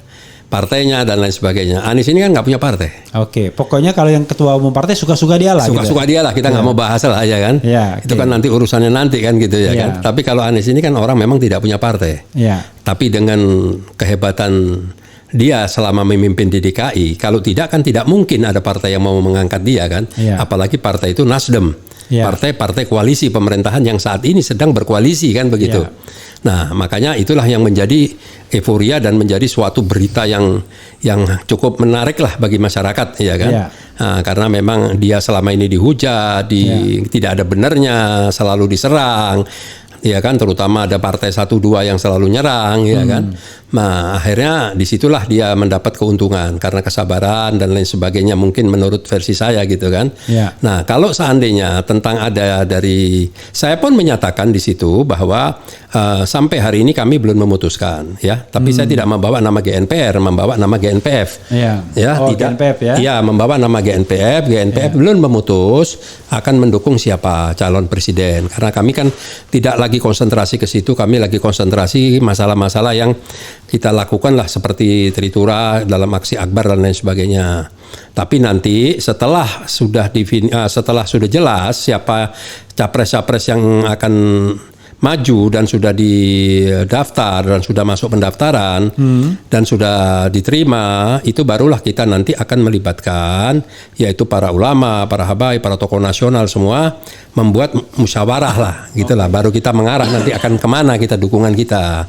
partainya dan lain sebagainya. Anies ini kan nggak punya partai. Oke, pokoknya kalau yang ketua umum partai suka-suka dia lah. Suka-suka dia lah, kita nggak mau bahas lah ya kan. Itu kan nanti urusannya nanti kan gitu ya kan. Tapi kalau Anies ini kan orang memang tidak punya partai. Tapi dengan kehebatan dia selama memimpin di DKI, kalau tidak kan tidak mungkin ada partai yang mau mengangkat dia kan. Apalagi partai itu Nasdem, partai-partai koalisi pemerintahan yang saat ini sedang berkoalisi kan begitu. Nah makanya itulah yang menjadi euforia dan menjadi suatu berita yang cukup menarik lah bagi masyarakat ya kan. Nah, karena memang dia selama ini dihujat, tidak ada benarnya, selalu diserang. Ya kan, terutama ada partai 1-2 yang selalu nyerang ya kan. Nah akhirnya disitulah dia mendapat keuntungan karena kesabaran dan lain sebagainya, mungkin menurut versi saya gitu kan. Nah kalau seandainya tentang ada dari, saya pun menyatakan di situ bahwa sampai hari ini kami belum memutuskan ya, tapi saya tidak membawa nama GNPR, membawa nama GNPF. Tidak GNPF ya. Iya, membawa nama GNPF belum memutus akan mendukung siapa calon presiden, karena kami kan tidak lagi konsentrasi ke situ, kami lagi konsentrasi masalah-masalah yang kita lakukan lah seperti Tritura dalam aksi akbar dan lain sebagainya. Tapi nanti setelah sudah jelas siapa capres-capres yang akan maju dan sudah didaftar dan sudah masuk pendaftaran dan sudah diterima, itu barulah kita nanti akan melibatkan yaitu para ulama, para habaib, para tokoh nasional semua membuat musyawarah lah gitulah. Baru kita mengarah nanti akan kemana kita dukungan kita.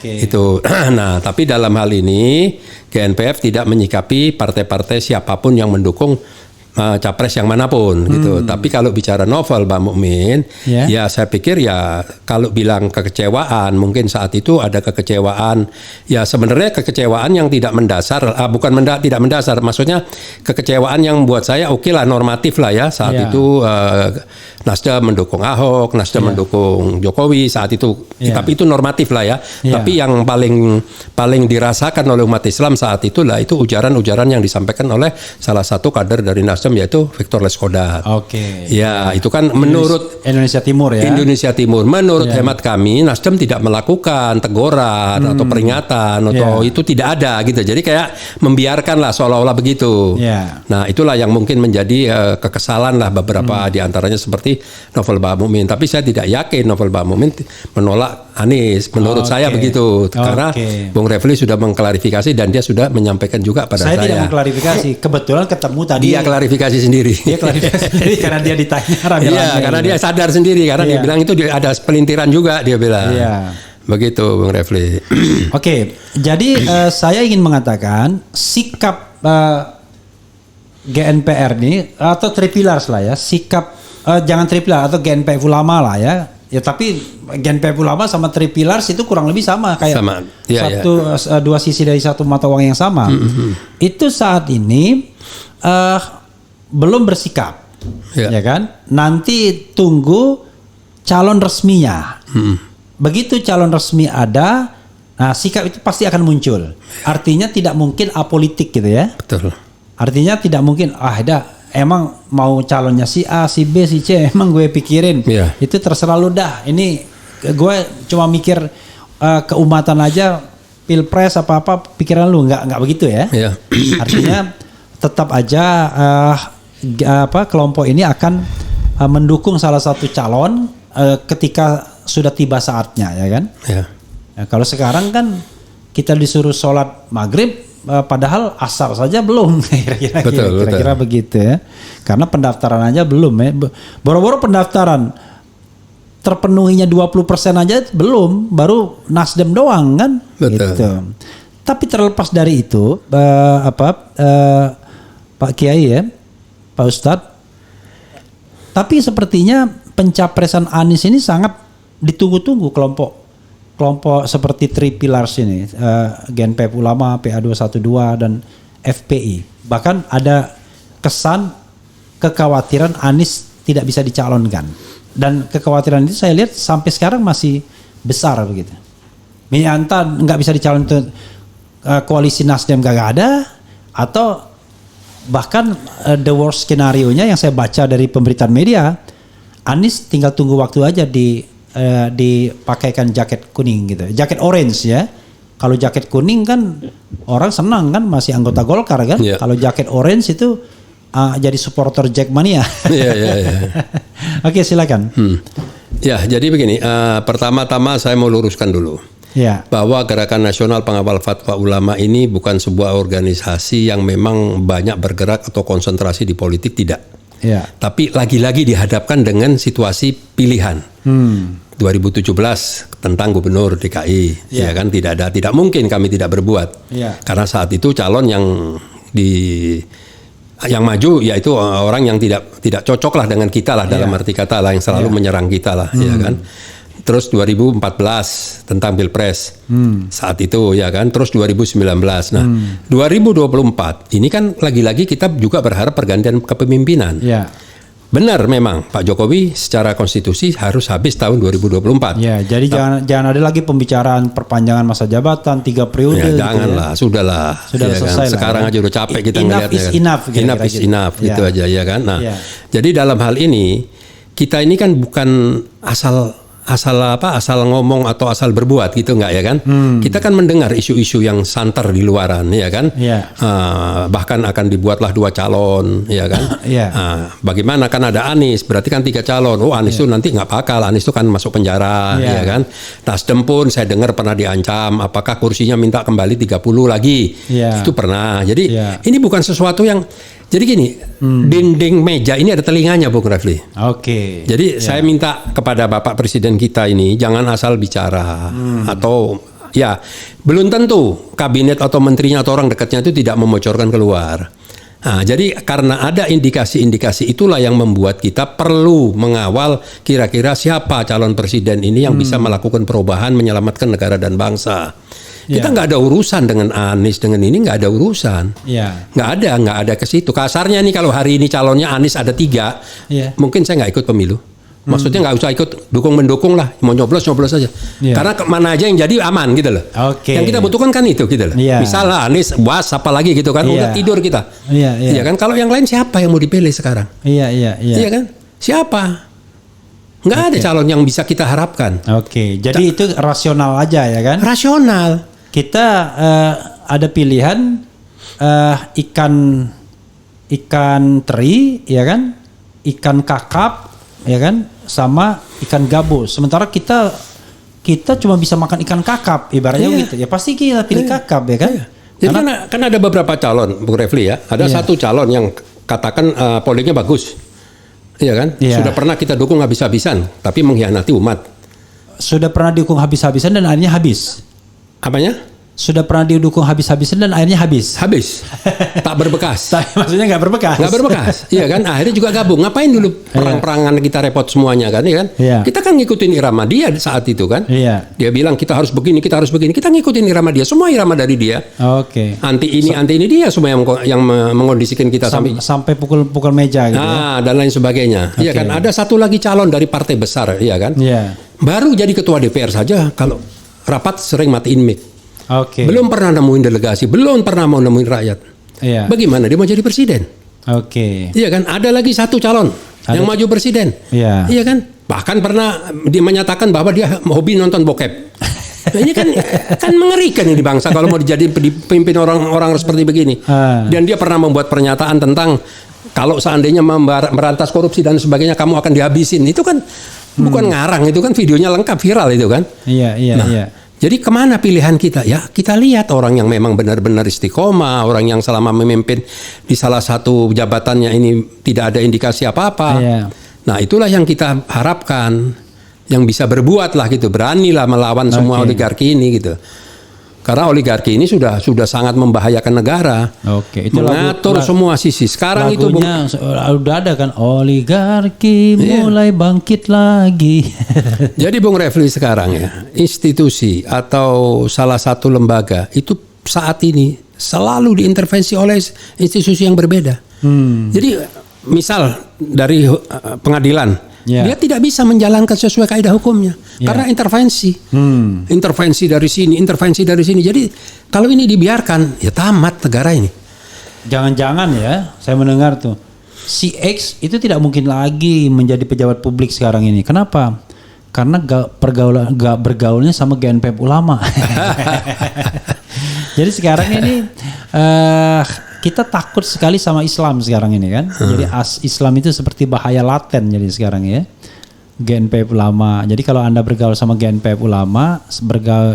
Itu. Nah tapi dalam hal ini GNPF tidak menyikapi partai-partai siapapun yang mendukung capres yang manapun gitu. Tapi kalau bicara novel Bak Mukmin, ya saya pikir ya kalau bilang kekecewaan, mungkin saat itu ada kekecewaan. Ya sebenarnya kekecewaan yang tidak mendasar, tidak mendasar. Maksudnya kekecewaan yang buat saya oke lah, normatif lah ya. Saat itu Nasdem mendukung Ahok, Nasdem mendukung Jokowi saat itu. Tapi itu normatif lah ya. Tapi yang paling dirasakan oleh umat Islam saat itulah itu ujaran-ujaran yang disampaikan oleh salah satu kader dari Nasdem Nasdem yaitu Victor Leskodat. Oke. Ya, itu kan menurut Indonesia Timur ya. Indonesia Timur. Menurut hemat kami, Nasdem tidak melakukan teguran atau peringatan atau itu tidak ada gitu. Jadi kayak membiarkan lah seolah-olah begitu. Nah, itulah yang mungkin menjadi kekesalan lah beberapa di antaranya seperti Novel Bahamumin. Tapi saya tidak yakin Novel Bahamumin menolak Anies. Menurut saya begitu. Karena Bung Refli sudah mengklarifikasi dan dia sudah menyampaikan juga pada saya. Saya tidak mengklarifikasi. Kebetulan ketemu tadi. Dia klarifikasi sendiri. Dia klarifikasi sendiri karena dia ditanya rame-rame. Iya, karena dia sadar sendiri karena dia bilang itu ada pelintiran juga dia bilang. Begitu Bung Refli. Oke, jadi saya ingin mengatakan sikap GNPR ini atau Tripilars lah ya, sikap jangan Tripilars atau GNPF Ulama lah ya. Ya tapi GNPF Ulama sama Tripilars itu kurang lebih sama kayak dua sisi dari satu mata uang yang sama. Itu saat ini belum bersikap, ya kan? Nanti tunggu calon resminya. Begitu calon resmi ada, nah sikap itu pasti akan muncul. Artinya tidak mungkin apolitik gitu ya. Betul. Artinya tidak mungkin emang mau calonnya si A, si B, si C, emang gue pikirin. Itu terserah lu dah. Ini gue cuma mikir keumatan aja, pilpres apa pikiran lu nggak begitu ya. Artinya tetap aja kelompok ini akan mendukung salah satu calon ketika sudah tiba saatnya, ya kan? Nah, kalau sekarang kan kita disuruh sholat maghrib, padahal asar saja belum, kira-kira begitu ya. Karena pendaftaran aja belum ya. Boro-boro pendaftaran terpenuhinya 20% aja belum, baru Nasdem doang kan? Gitu. Tapi terlepas dari itu, Pak Kiai ya, Pak Ustadz. Tapi sepertinya pencapresan Anies ini sangat ditunggu-tunggu kelompok seperti Tripilars ini, GNPF Ulama, PA212 dan FPI. Bahkan ada kesan kekhawatiran Anies tidak bisa dicalonkan. Dan kekhawatiran itu saya lihat sampai sekarang masih besar begitu. Entah nggak bisa dicalonkan, koalisi Nasdem gak ada, atau bahkan the worst skenario-nya yang saya baca dari pemberitaan media, Anies tinggal tunggu waktu aja dipakaikan jaket kuning gitu, jaket orange ya. Kalau jaket kuning kan orang senang kan, masih anggota Golkar kan. Kalau jaket orange itu jadi supporter Jackmania. Oke, silakan. Ya, jadi begini. Pertama-tama saya mau luruskan dulu bahwa Gerakan Nasional Pengawal Fatwa Ulama ini bukan sebuah organisasi yang memang banyak bergerak atau konsentrasi di politik, tidak. Tapi lagi-lagi dihadapkan dengan situasi pilihan 2017 tentang gubernur DKI, ya kan, tidak mungkin kami tidak berbuat, karena saat itu calon yang maju yaitu orang yang tidak cocok lah dengan kita lah, dalam arti kata lah, yang selalu menyerang kita lah, ya kan. Terus 2014 tentang Pilpres saat itu, ya kan. Terus 2019. Nah, 2024 ini kan lagi-lagi kita juga berharap pergantian kepemimpinan. Benar memang Pak Jokowi secara konstitusi harus habis tahun 2024. Jadi jangan ada lagi pembicaraan perpanjangan masa jabatan 3 periode. Janganlah, sudahlah. Sudah selesai. Sekarang aja udah capek kita ngeliatnya. Enough is enough gitu aja, ya kan. Nah, jadi dalam hal ini kita ini kan bukan asal ngomong atau asal berbuat gitu, nggak ya kan? Kita kan mendengar isu-isu yang santer di luaran, ya kan? Bahkan akan dibuatlah 2 calon, ya kan? Bagaimana kan ada Anies, berarti kan 3 calon. Oh, Anies itu nanti nggak bakal, Anies itu kan masuk penjara, ya kan? Nasdem pun saya dengar pernah diancam, apakah kursinya minta kembali 30 lagi? Itu pernah. Jadi ini bukan sesuatu yang, jadi gini, dinding meja ini ada telinganya, Bung Refli. Jadi saya minta kepada Bapak Presiden kita ini jangan asal bicara, atau ya belum tentu kabinet atau menterinya atau orang dekatnya itu tidak memocorkan keluar. Nah, jadi karena ada indikasi-indikasi itulah yang membuat kita perlu mengawal kira-kira siapa calon presiden ini yang bisa melakukan perubahan, menyelamatkan negara dan bangsa. Kita nggak ada urusan dengan Anies, dengan ini nggak ada urusan, nggak ada ke situ. Kasarnya nih kalau hari ini calonnya Anies ada 3, mungkin saya nggak ikut pemilu. Maksudnya nggak usah ikut dukung-mendukung lah, mau nyoblos aja. Karena mana aja yang jadi aman gitu loh. Yang kita butuhkan kan itu gitu loh. Misalnya Anies, Buas, apalagi gitu kan, udah tidur kita. Iya kan, kalau yang lain siapa yang mau dipilih sekarang? Iya kan, siapa? Nggak ada calon yang bisa kita harapkan. Jadi itu rasional aja ya kan? Rasional. Kita ada pilihan ikan teri, ya kan, ikan kakap, ya kan, sama ikan gabus. Sementara kita cuma bisa makan ikan kakap, ibaratnya gitu. Ya pasti kita pilih kakap, ya kan. Jadi kan ada beberapa calon, Bung Refli ya. Ada satu calon yang katakan politiknya bagus, iya kan. Sudah pernah kita dukung habis-habisan, tapi mengkhianati umat. Sudah pernah didukung habis-habisan dan akhirnya habis. Apanya? Sudah pernah didukung habis-habisan dan akhirnya habis. Tak berbekas. Maksudnya nggak berbekas. Nggak berbekas. Iya kan. Akhirnya juga gabung. Ngapain dulu perang-perangan kita repot semuanya kan? Iya kan. Kita kan ngikutin irama dia saat itu kan. Dia bilang kita harus begini, kita harus begini. Kita ngikutin irama dia. Semua irama dari dia. Anti ini dia semua yang mengondisikan kita sampai pukul meja gitu. Dan lain sebagainya. Iya kan. Ada satu lagi calon dari partai besar, iya kan. Baru jadi ketua DPR saja kalau rapat sering matiin mic. Belum pernah nemuin delegasi, belum pernah mau nemuin rakyat. Bagaimana dia mau jadi presiden? Iya kan, ada lagi satu calon yang maju presiden. Iya kan, bahkan pernah dia menyatakan bahwa dia hobi nonton bokep. Nah, ini kan mengerikan ini bangsa kalau mau dijadi pimpin orang-orang seperti begini. Dan dia pernah membuat pernyataan tentang kalau seandainya merantas korupsi dan sebagainya kamu akan dihabisin. Itu kan bukan ngarang, itu kan videonya lengkap viral itu kan. Iya. Jadi kemana pilihan kita? Ya kita lihat orang yang memang benar-benar istiqomah, orang yang selama memimpin di salah satu jabatannya ini tidak ada indikasi apa-apa. Nah itulah yang kita harapkan, yang bisa berbuat lah gitu, beranilah melawan semua oligarki ini gitu. Karena oligarki ini sudah sangat membahayakan negara. Itu mengatur semua sisi. Sekarang lagunya, itu udah ada kan, oligarki mulai bangkit lagi. Jadi Bung Refli sekarang ya, institusi atau salah satu lembaga itu saat ini selalu diintervensi oleh institusi yang berbeda. Jadi misal dari pengadilan, dia tidak bisa menjalankan sesuai kaidah hukumnya karena intervensi dari sini. Jadi kalau ini dibiarkan ya tamat negara ini. Jangan-jangan ya, saya mendengar tuh si X itu tidak mungkin lagi menjadi pejabat publik sekarang ini. Kenapa? Karena bergaulnya sama GNPF ulama. Jadi sekarang ini kita takut sekali sama Islam sekarang ini kan. Jadi Islam itu seperti bahaya laten jadi sekarang ya. GNPF ulama. Jadi kalau Anda bergaul sama GNPF ulama,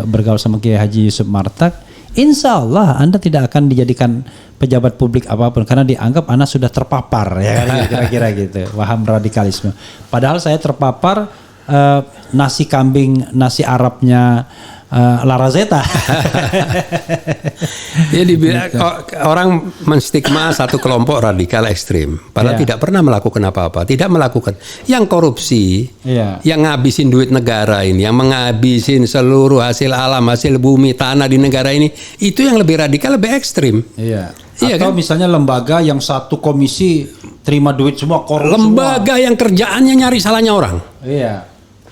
bergaul sama Kiai Haji Yusuf Martak, insya Allah Anda tidak akan dijadikan pejabat publik apapun karena dianggap Anda sudah terpapar ya kan, kira-kira gitu. Paham radikalisme. Padahal saya terpapar nasi kambing, nasi Arabnya Larazeta. Jadi orang menstigma satu kelompok radikal ekstrim, padahal tidak pernah melakukan apa-apa, tidak melakukan. Yang korupsi, yang ngabisin duit negara ini, yang menghabisin seluruh hasil alam, hasil bumi, tanah di negara ini, itu yang lebih radikal, lebih ekstrim. Atau kan? Misalnya lembaga yang satu komisi terima duit semua, korup lembaga semua. Yang kerjaannya nyari salahnya orang.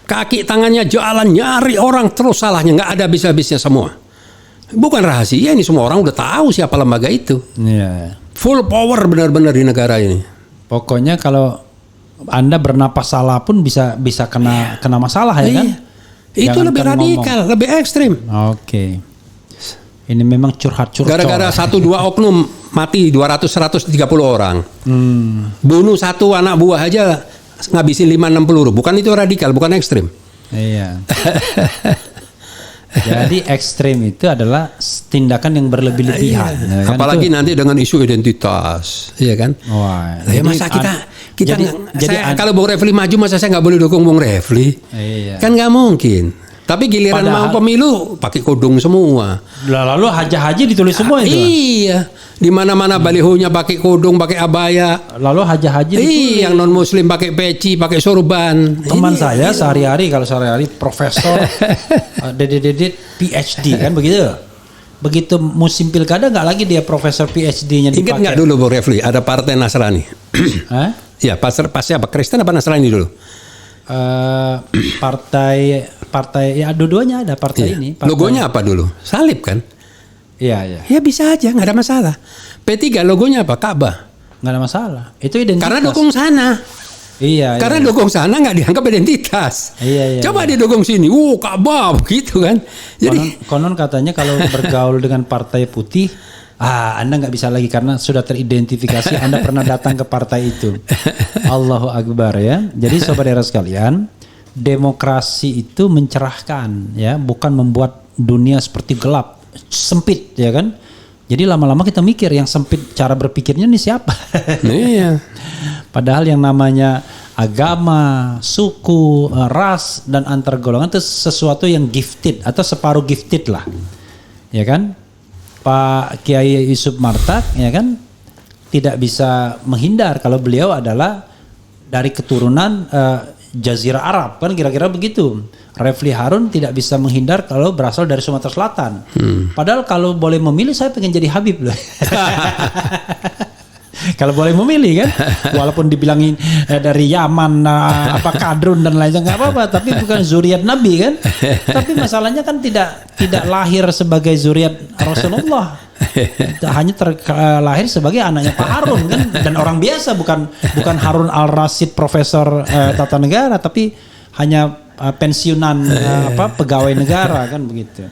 Kaki tangannya jalan nyari orang terus salahnya, nggak ada habis-habisnya semua. Bukan rahasia ini, semua orang udah tahu siapa lembaga itu. Full power benar-benar di negara ini. Pokoknya kalau Anda bernapas salah pun bisa kena masalah ya kan? Itu lebih radikal, lebih ekstrim. Ini memang curhat-curhat. Gara-gara 1-2 oknum mati 200-130 orang. Bunuh satu anak buah aja ngabisin 5-6 peluru. Bukan itu radikal, bukan ekstrim. Jadi ekstrim itu adalah tindakan yang berlebih-lebihan. Kan? Apalagi itu, nanti dengan isu identitas, iya kan? Masa kita kalau Bung Refli maju, masa saya nggak boleh dukung Bung Refli? Kan nggak mungkin. Tapi giliran mau pemilu pakai kudung semua. Lalu haji ditulis semua itu. Iya. Di mana-mana balihonya pakai kudung, pakai abaya. Lalu haji ditulis. Yang non muslim pakai peci, pakai sorban. Teman saya sehari-hari profesor PhD kan begitu. Begitu musim pilkada nggak lagi dia profesor PhD-nya dipakai. Ingat nggak dulu Bung Refli ada partai Nasrani? Ya, pasti apa Kristen apa Nasrani dulu? partai ya dua-duanya ada partai ini. Partai. Logonya apa dulu? Salib kan? Iya. Ya bisa aja, nggak ada masalah. P3 logonya apa? Ka'bah. Nggak ada masalah. Itu identitas. Karena dukung sana. Iya. Karena dukung sana nggak dianggap identitas. Iya. Coba dia dukung sini, Ka'bah begitu kan. Jadi konon katanya kalau bergaul dengan partai putih, Anda nggak bisa lagi karena sudah teridentifikasi Anda pernah datang ke partai itu. Allahu Akbar ya. Jadi saudara sekalian, demokrasi itu mencerahkan ya, bukan membuat dunia seperti gelap, sempit ya kan. Jadi lama-lama kita mikir yang sempit cara berpikirnya nih siapa? Iya. Padahal yang namanya agama, suku, ras dan antar golongan itu sesuatu yang gifted atau separuh gifted lah. Ya kan? Pak Kiai Yusuf Martak ya kan tidak bisa menghindar kalau beliau adalah dari keturunan Jazirah Arab kan kira-kira begitu. Refli Harun tidak bisa menghindar kalau berasal dari Sumatera Selatan. Padahal kalau boleh memilih saya pengen jadi Habib loh. Kalau boleh memilih kan, walaupun dibilangin dari Yaman, Kadrun dan lain-lain nggak apa-apa, tapi bukan zuriat Nabi kan. Tapi masalahnya kan tidak lahir sebagai zuriat Rasulullah, hanya lahir sebagai anaknya Pak Harun kan, dan orang biasa bukan Harun al-Rasyid Profesor Tata Negara, tapi hanya pensiunan pegawai negara kan begitu.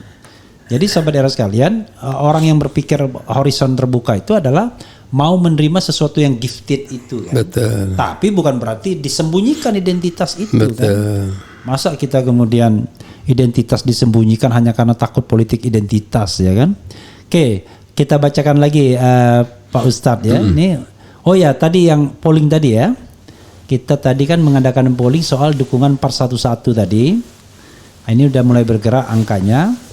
Jadi saudara sekalian, orang yang berpikir horizon terbuka itu adalah mau menerima sesuatu yang gifted itu kan. Betul. Tapi bukan berarti disembunyikan identitas itu. Betul. Kan. Masa kita kemudian identitas disembunyikan hanya karena takut politik identitas ya kan. Oke, kita bacakan lagi Pak Ustadz ya. Ini tadi yang polling tadi ya. Kita tadi kan mengadakan polling soal dukungan Part 11 tadi. Nah, ini udah mulai bergerak angkanya.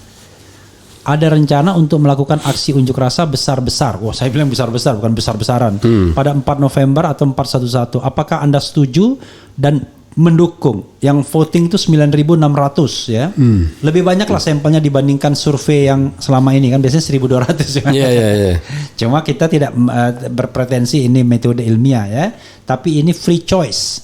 Ada rencana untuk melakukan aksi unjuk rasa besar-besar. Wah, saya bilang besar-besar, bukan besar-besaran. Pada 4 November atau 411. Apakah Anda setuju dan mendukung? Yang voting itu 9.600 ya. Lebih banyak lah sampelnya dibandingkan survei yang selama ini kan biasanya 1.200 ya. Iya. Cuma kita tidak berpretensi ini metode ilmiah ya. Tapi ini free choice.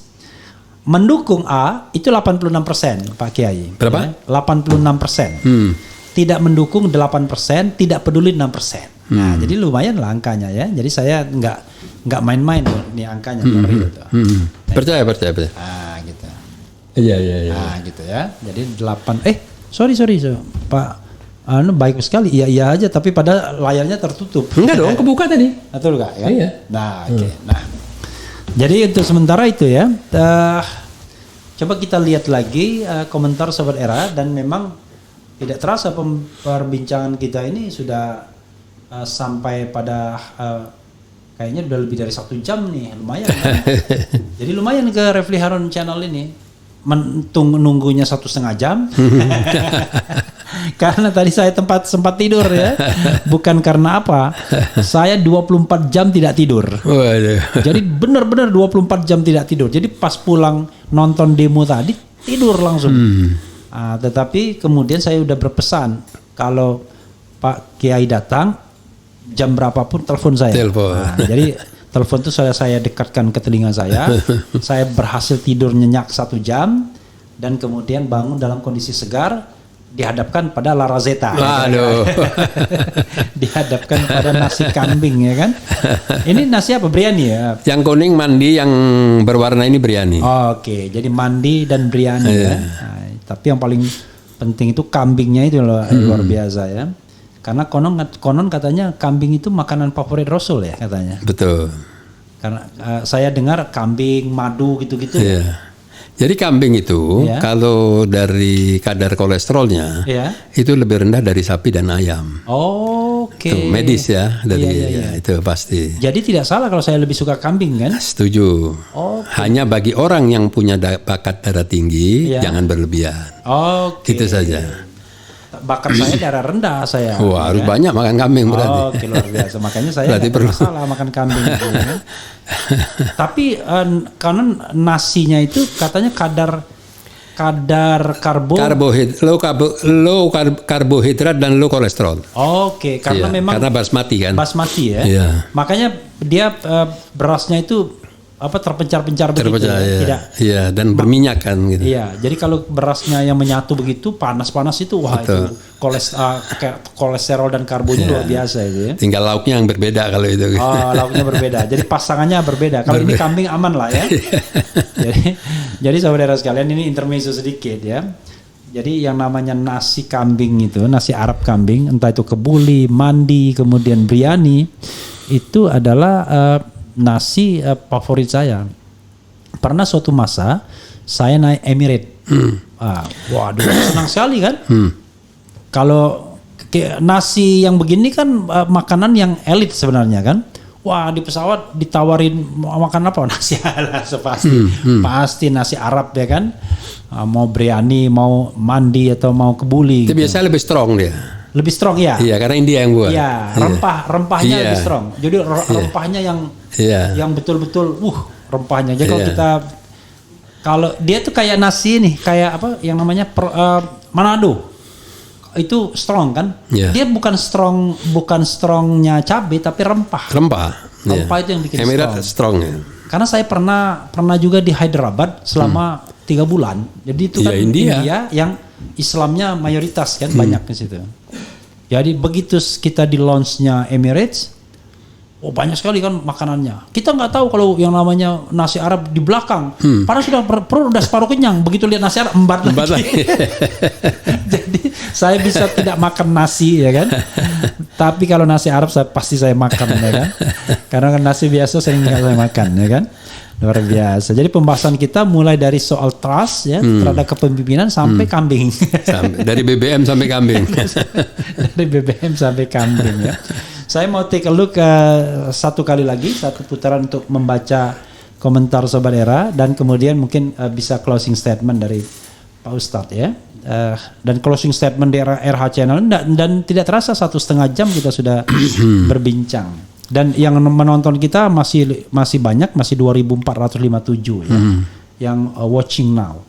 Mendukung A itu 86% Pak Kiai. Berapa? Ya, 86%. Tidak mendukung 8%, tidak peduli 6%. Nah, jadi lumayan lah angkanya ya. Jadi saya nggak main-main loh ini angkanya. Percaya. Ah, gitu. Iya. Ah, gitu ya. Jadi 8. Sorry Pak. Baik sekali. Iya aja. Tapi pada layarnya tertutup. Enggak dong, kebuka tadi. Betul nggak? Ya? Iya. Nah, oke. Nah, jadi untuk sementara itu ya. Coba kita lihat lagi komentar Sobat Era dan memang tidak terasa perbincangan kita ini sudah sampai pada kayaknya udah lebih dari 1 jam nih, lumayan kan? Jadi lumayan ke Refli Harun channel ini nunggunya 1,5 jam karena tadi saya sempat tidur ya, bukan karena apa, saya 24 jam tidak tidur. Jadi benar-benar 24 jam tidak tidur. Jadi pas pulang nonton demo tadi tidur langsung. Tetapi kemudian saya udah berpesan kalau Pak Kiai datang jam berapapun telepon saya. Jadi telepon itu saya dekatkan ke telinga saya. Saya berhasil tidur nyenyak 1 jam dan kemudian bangun dalam kondisi segar, dihadapkan pada larazeta. Waduh. Dihadapkan pada nasi kambing ya kan. Ini nasi apa? Biryani ya? Yang kuning mandi, yang berwarna ini biryani. Oke, jadi mandi dan biryani ya. Nah, tapi yang paling penting itu kambingnya itu loh, luar biasa ya. Karena konon katanya kambing itu makanan favorit Rasul ya katanya. Betul. Karena saya dengar kambing, madu gitu-gitu. Iya. Jadi kambing itu kalau dari kadar kolesterolnya itu lebih rendah dari sapi dan ayam. Oke. Itu medis ya dari itu pasti. Jadi tidak salah kalau saya lebih suka kambing kan? Setuju. Hanya bagi orang yang punya bakat darah tinggi jangan berlebihan. Oke. Itu saja. Bakat saya darah rendah saya. Wah, harus banyak makan kambing berarti. Oke, luar biasa. Makanya saya tidak masalah makan kambing itu, ya. Tapi karena nasinya itu katanya kadar low karbohidrat dan low kolesterol. Oke, karena memang karena basmati kan. Basmati ya. Iya. Makanya dia berasnya itu terpencar-pencar begitu. Tidak. Iya, dan berminyak kan gitu. Iya, jadi kalau berasnya yang menyatu begitu panas-panas itu wah Betul. itu kolesterol dan karbonnya luar biasa itu ya. Tinggal lauknya yang berbeda kalau itu. Oh, lauknya berbeda. Jadi pasangannya berbeda. Kalau ini kambing aman lah ya. jadi saudara sekalian, ini intermezzo sedikit ya. Jadi yang namanya nasi kambing itu, nasi Arab kambing, entah itu kebuli, mandi, kemudian biryani, itu adalah nasi favorit saya. Pernah suatu masa saya naik Emirates. Waduh, senang sekali kan? Kalau nasi yang begini kan makanan yang elit sebenarnya kan. Wah, di pesawat ditawarin makan apa? Nasi halal pasti. Pasti nasi Arab ya kan. Mau biryani, mau mandi atau mau kebuli. Itu gitu. Biasanya lebih strong dia. Lebih strong ya? Iya, karena India yang buat. Iya, rempahnya lebih strong. Jadi rempahnya yang betul-betul rempahnya. Jadi kalau dia tuh kayak nasi nih, kayak apa yang namanya Manado. Itu strong kan? Dia bukan strongnya cabai tapi rempah. Rempah itu yang bikin strong ya. Karena saya pernah juga di Hyderabad selama 3 bulan. Jadi itu kan India yang Islamnya mayoritas kan, banyak di situ. Jadi begitu kita di launch-nya Emirates, banyak sekali kan makanannya. Kita nggak tahu kalau yang namanya nasi Arab di belakang. Padahal sudah perut udah separuh kenyang. Begitu lihat nasi Arab embat lagi. Jadi saya bisa tidak makan nasi ya kan. Tapi kalau nasi Arab pasti saya makan ya kan. Karena kan nasi biasa sering nggak saya makan ya kan. Luar biasa. Jadi pembahasan kita mulai dari soal trust ya terhadap kepemimpinan sampai kambing. Dari BBM sampai kambing. Dari BBM sampai kambing ya. Saya mau take a look satu kali lagi, satu putaran untuk membaca komentar Sobat Era dan kemudian mungkin bisa closing statement dari Pak Ustadz ya. Dan closing statement di RH Channel dan tidak terasa 1,5 jam kita sudah berbincang. Dan yang menonton kita masih banyak, masih 2.457 ya, yang watching now.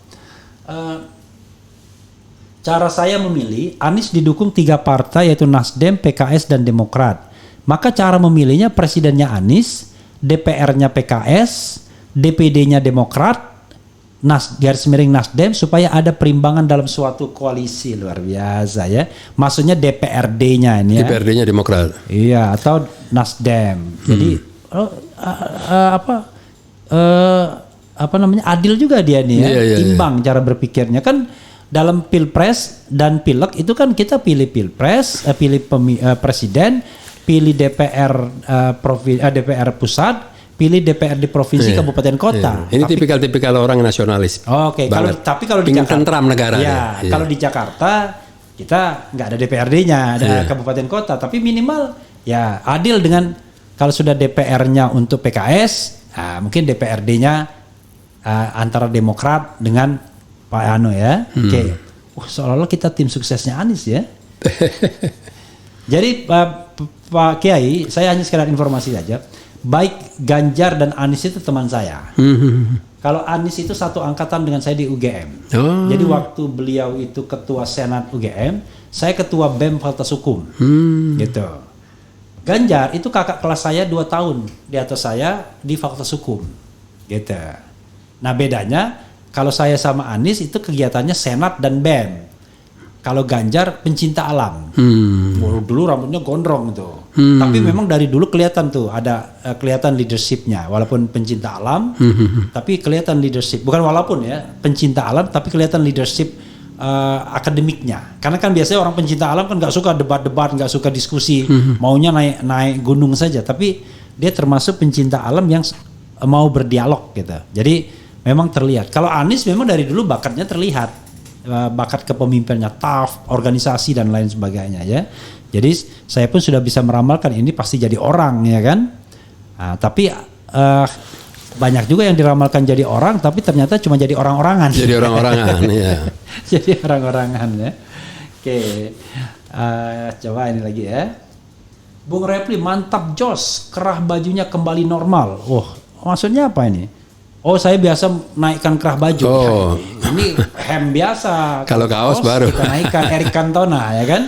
Cara saya memilih, Anies didukung 3 partai yaitu Nasdem, PKS dan Demokrat. Maka cara memilihnya presidennya Anies, DPR-nya PKS, DPD-nya Demokrat, garis miring Nasdem supaya ada perimbangan dalam suatu koalisi. Luar biasa ya. Maksudnya DPRD-nya ini ya. DPRD-nya Demokrat. Iya, atau Nasdem. Jadi apa namanya? Adil juga dia nih ya. Imbang cara berpikirnya kan. Dalam Pilpres dan Pileg itu kan kita pilih Pilpres, pilih presiden, pilih DPR DPR pusat, pilih DPRD provinsi, kabupaten, kota. Ini tipikal orang nasionalis. Oke, kalau di Jakarta tentram negara. Kalau di Jakarta kita nggak ada DPRD-nya, ada kabupaten kota, tapi minimal ya adil dengan kalau sudah DPR-nya untuk PKS, mungkin DPRD-nya antara Demokrat dengan Pak Ano ya. Oke. Seolah-olah kita tim suksesnya Anies ya. Jadi Pak Kiai, saya hanya sekedar informasi saja. Baik Ganjar dan Anies itu teman saya. Kalau Anies itu satu angkatan dengan saya di UGM. Jadi waktu beliau itu ketua Senat UGM, saya ketua BEM Fakultas Hukum. Gitu. Ganjar itu kakak kelas saya 2 tahun di atas saya di Fakultas Hukum. Gitu. Nah bedanya kalau saya sama Anies itu kegiatannya Senat dan BEM. Kalau Ganjar pencinta alam. Dulu rambutnya gondrong tuh. Tapi memang dari dulu kelihatan tuh ada kelihatan leadershipnya. Walaupun pencinta alam, tapi kelihatan leadership. Bukan walaupun ya, pencinta alam tapi kelihatan leadership akademiknya. Karena kan biasanya orang pencinta alam kan nggak suka debat-debat, nggak suka diskusi, maunya naik gunung saja. Tapi dia termasuk pencinta alam yang mau berdialog gitu. Jadi memang terlihat. Kalau Anies memang dari dulu bakatnya terlihat, bakat kepemimpinannya tough, organisasi dan lain sebagainya ya. Jadi saya pun sudah bisa meramalkan ini pasti jadi orang ya kan. Tapi banyak juga yang diramalkan jadi orang, tapi ternyata cuma jadi orang-orangan. Jadi orang-orangan, ya. Jadi orang-orangan ya. Oke, coba ini lagi ya. Bung Repli mantap jos, kerah bajunya kembali normal. Maksudnya apa ini? Saya biasa naikkan kerah baju. Ini hem biasa. Kalau kaos baru. Kita naikkan Eric Cantona ya kan.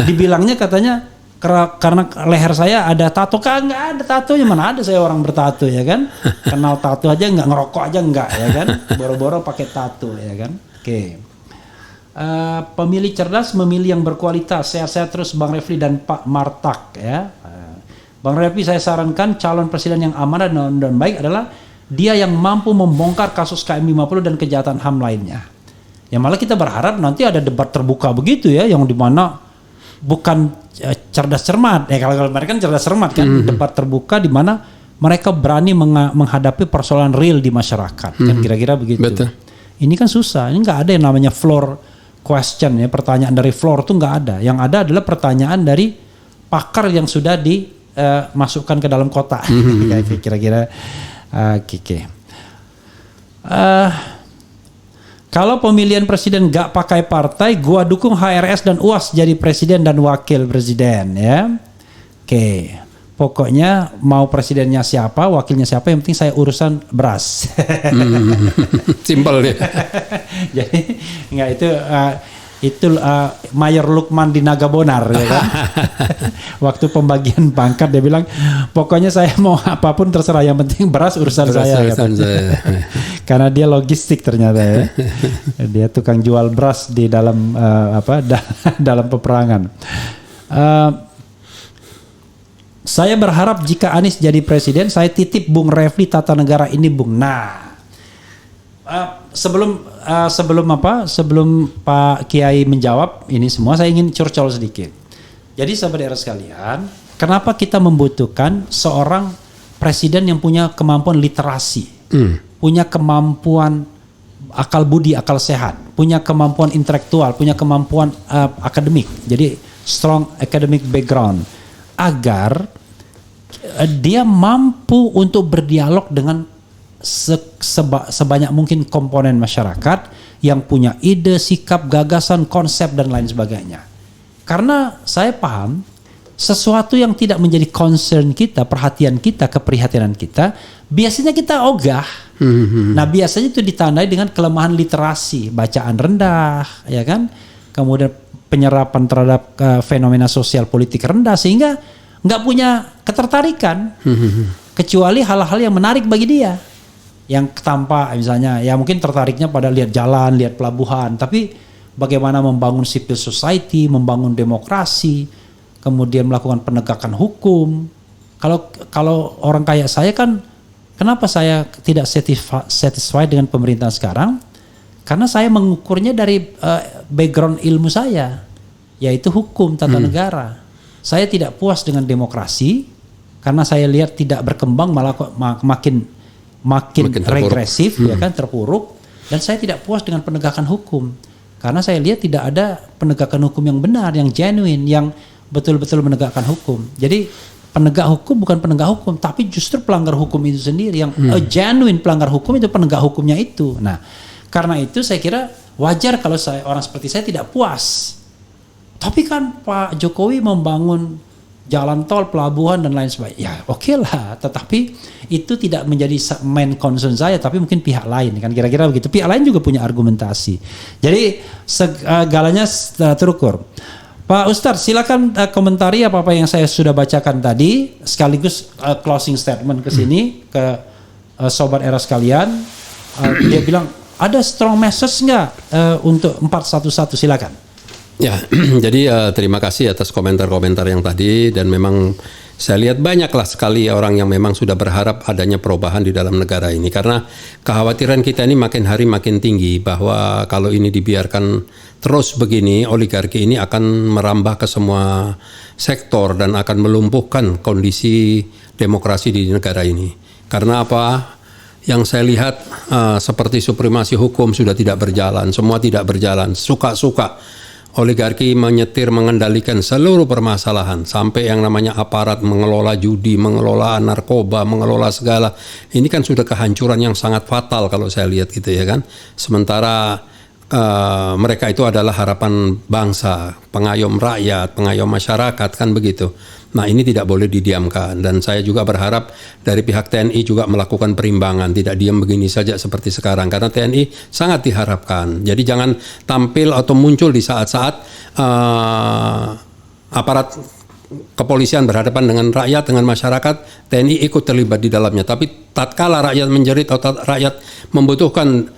Dibilangnya katanya karena leher saya ada tato, kan nggak ada tatonya, mana ada saya orang bertato ya kan, kenal tato aja nggak, ngerokok aja nggak ya kan, boro-boro pakai tato ya kan. Oke. Pemilih cerdas memilih yang berkualitas. Sehat-sehat terus Bang Refli dan Pak Martak ya. Bang Refli, saya sarankan calon presiden yang amanah dan baik adalah dia yang mampu membongkar kasus KM50 dan kejahatan HAM lainnya. Ya malah kita berharap nanti ada debat terbuka begitu ya, yang dimana bukan cerdas cermat. Kalau mereka kan cerdas cermat kan, debat terbuka di mana mereka berani menghadapi persoalan real di masyarakat. Kan kira-kira begitu. Betul. Ini kan susah. Ini nggak ada yang namanya floor question ya, pertanyaan dari floor tuh nggak ada. Yang ada adalah pertanyaan dari pakar yang sudah dimasukkan ke dalam kotak. Kira-kira kalau pemilihan presiden gak pakai partai, gua dukung HRS dan UAS jadi presiden dan wakil presiden ya. Oke. Pokoknya mau presidennya siapa, wakilnya siapa, yang penting saya urusan beras. Simpel deh. Jadi enggak itu Mayor Lukman di Nagabonar ya kan. Waktu pembagian pangkat dia bilang, pokoknya saya mau apapun terserah, yang penting beras urusan saya. Karena dia logistik ternyata ya. Dia tukang jual beras di dalam dalam peperangan. Saya berharap jika Anies jadi presiden, saya titip Bung Refli tata negara ini, Bung. Nah, sebelum Pak Kiai menjawab ini semua, saya ingin curcol sedikit. Jadi sahabat era sekalian, kenapa kita membutuhkan seorang presiden yang punya kemampuan literasi, punya kemampuan akal budi, akal sehat, punya kemampuan intelektual, punya kemampuan akademik, jadi strong academic background, agar dia mampu untuk berdialog dengan sebanyak mungkin komponen masyarakat yang punya ide, sikap, gagasan, konsep dan lain sebagainya. Karena saya paham sesuatu yang tidak menjadi concern kita, perhatian kita, keprihatinan kita, biasanya kita ogah. Nah, biasanya itu ditandai dengan kelemahan literasi, bacaan rendah, ya kan? Kemudian penyerapan terhadap fenomena sosial politik rendah, sehingga nggak punya ketertarikan kecuali hal-hal yang menarik bagi dia. Yang tampak misalnya, ya mungkin tertariknya pada lihat jalan, lihat pelabuhan, tapi bagaimana membangun civil society, membangun demokrasi, kemudian melakukan penegakan hukum. Kalau orang kayak saya kan, kenapa saya tidak satisfied dengan pemerintahan sekarang? Karena saya mengukurnya dari background ilmu saya, yaitu hukum tata negara. Saya tidak puas dengan demokrasi karena saya lihat tidak berkembang, malah makin regresif, ya kan, terpuruk. Dan saya tidak puas dengan penegakan hukum karena saya lihat tidak ada penegakan hukum yang benar, yang genuine, yang betul-betul menegakkan hukum. Jadi penegak hukum bukan penegak hukum, tapi justru pelanggar hukum itu sendiri. Yang genuine pelanggar hukum itu penegak hukumnya itu. Nah, karena itu saya kira wajar kalau orang seperti saya tidak puas. Tapi kan Pak Jokowi membangun jalan tol, pelabuhan dan lain sebagainya. Ya oke lah, tetapi itu tidak menjadi main concern saya, tapi mungkin pihak lain kan, kira-kira begitu. Pihak lain juga punya argumentasi. Jadi segalanya terukur. Pak Ustadz, silakan komentari apa-apa yang saya sudah bacakan tadi, sekaligus closing statement ke sini ke sobat era sekalian. Dia bilang ada strong message nggak untuk 411, silakan. Ya, jadi terima kasih atas komentar-komentar yang tadi, dan memang saya lihat banyaklah sekali orang yang memang sudah berharap adanya perubahan di dalam negara ini, karena kekhawatiran kita ini makin hari makin tinggi bahwa kalau ini dibiarkan terus begini, oligarki ini akan merambah ke semua sektor dan akan melumpuhkan kondisi demokrasi di negara ini. Karena apa? Yang saya lihat seperti supremasi hukum sudah tidak berjalan, semua tidak berjalan, suka-suka. Oligarki menyetir, mengendalikan seluruh permasalahan, sampai yang namanya aparat mengelola judi, mengelola narkoba, mengelola segala. Ini kan sudah kehancuran yang sangat fatal kalau saya lihat gitu ya kan. Sementara mereka itu adalah harapan bangsa, pengayom rakyat, pengayom masyarakat, kan begitu. Nah, ini tidak boleh didiamkan, dan saya juga berharap dari pihak TNI juga melakukan perimbangan, tidak diam begini saja seperti sekarang, karena TNI sangat diharapkan. Jadi jangan tampil atau muncul di saat-saat aparat kepolisian berhadapan dengan rakyat, dengan masyarakat, TNI ikut terlibat di dalamnya. Tapi tatkala rakyat menjerit atau rakyat membutuhkan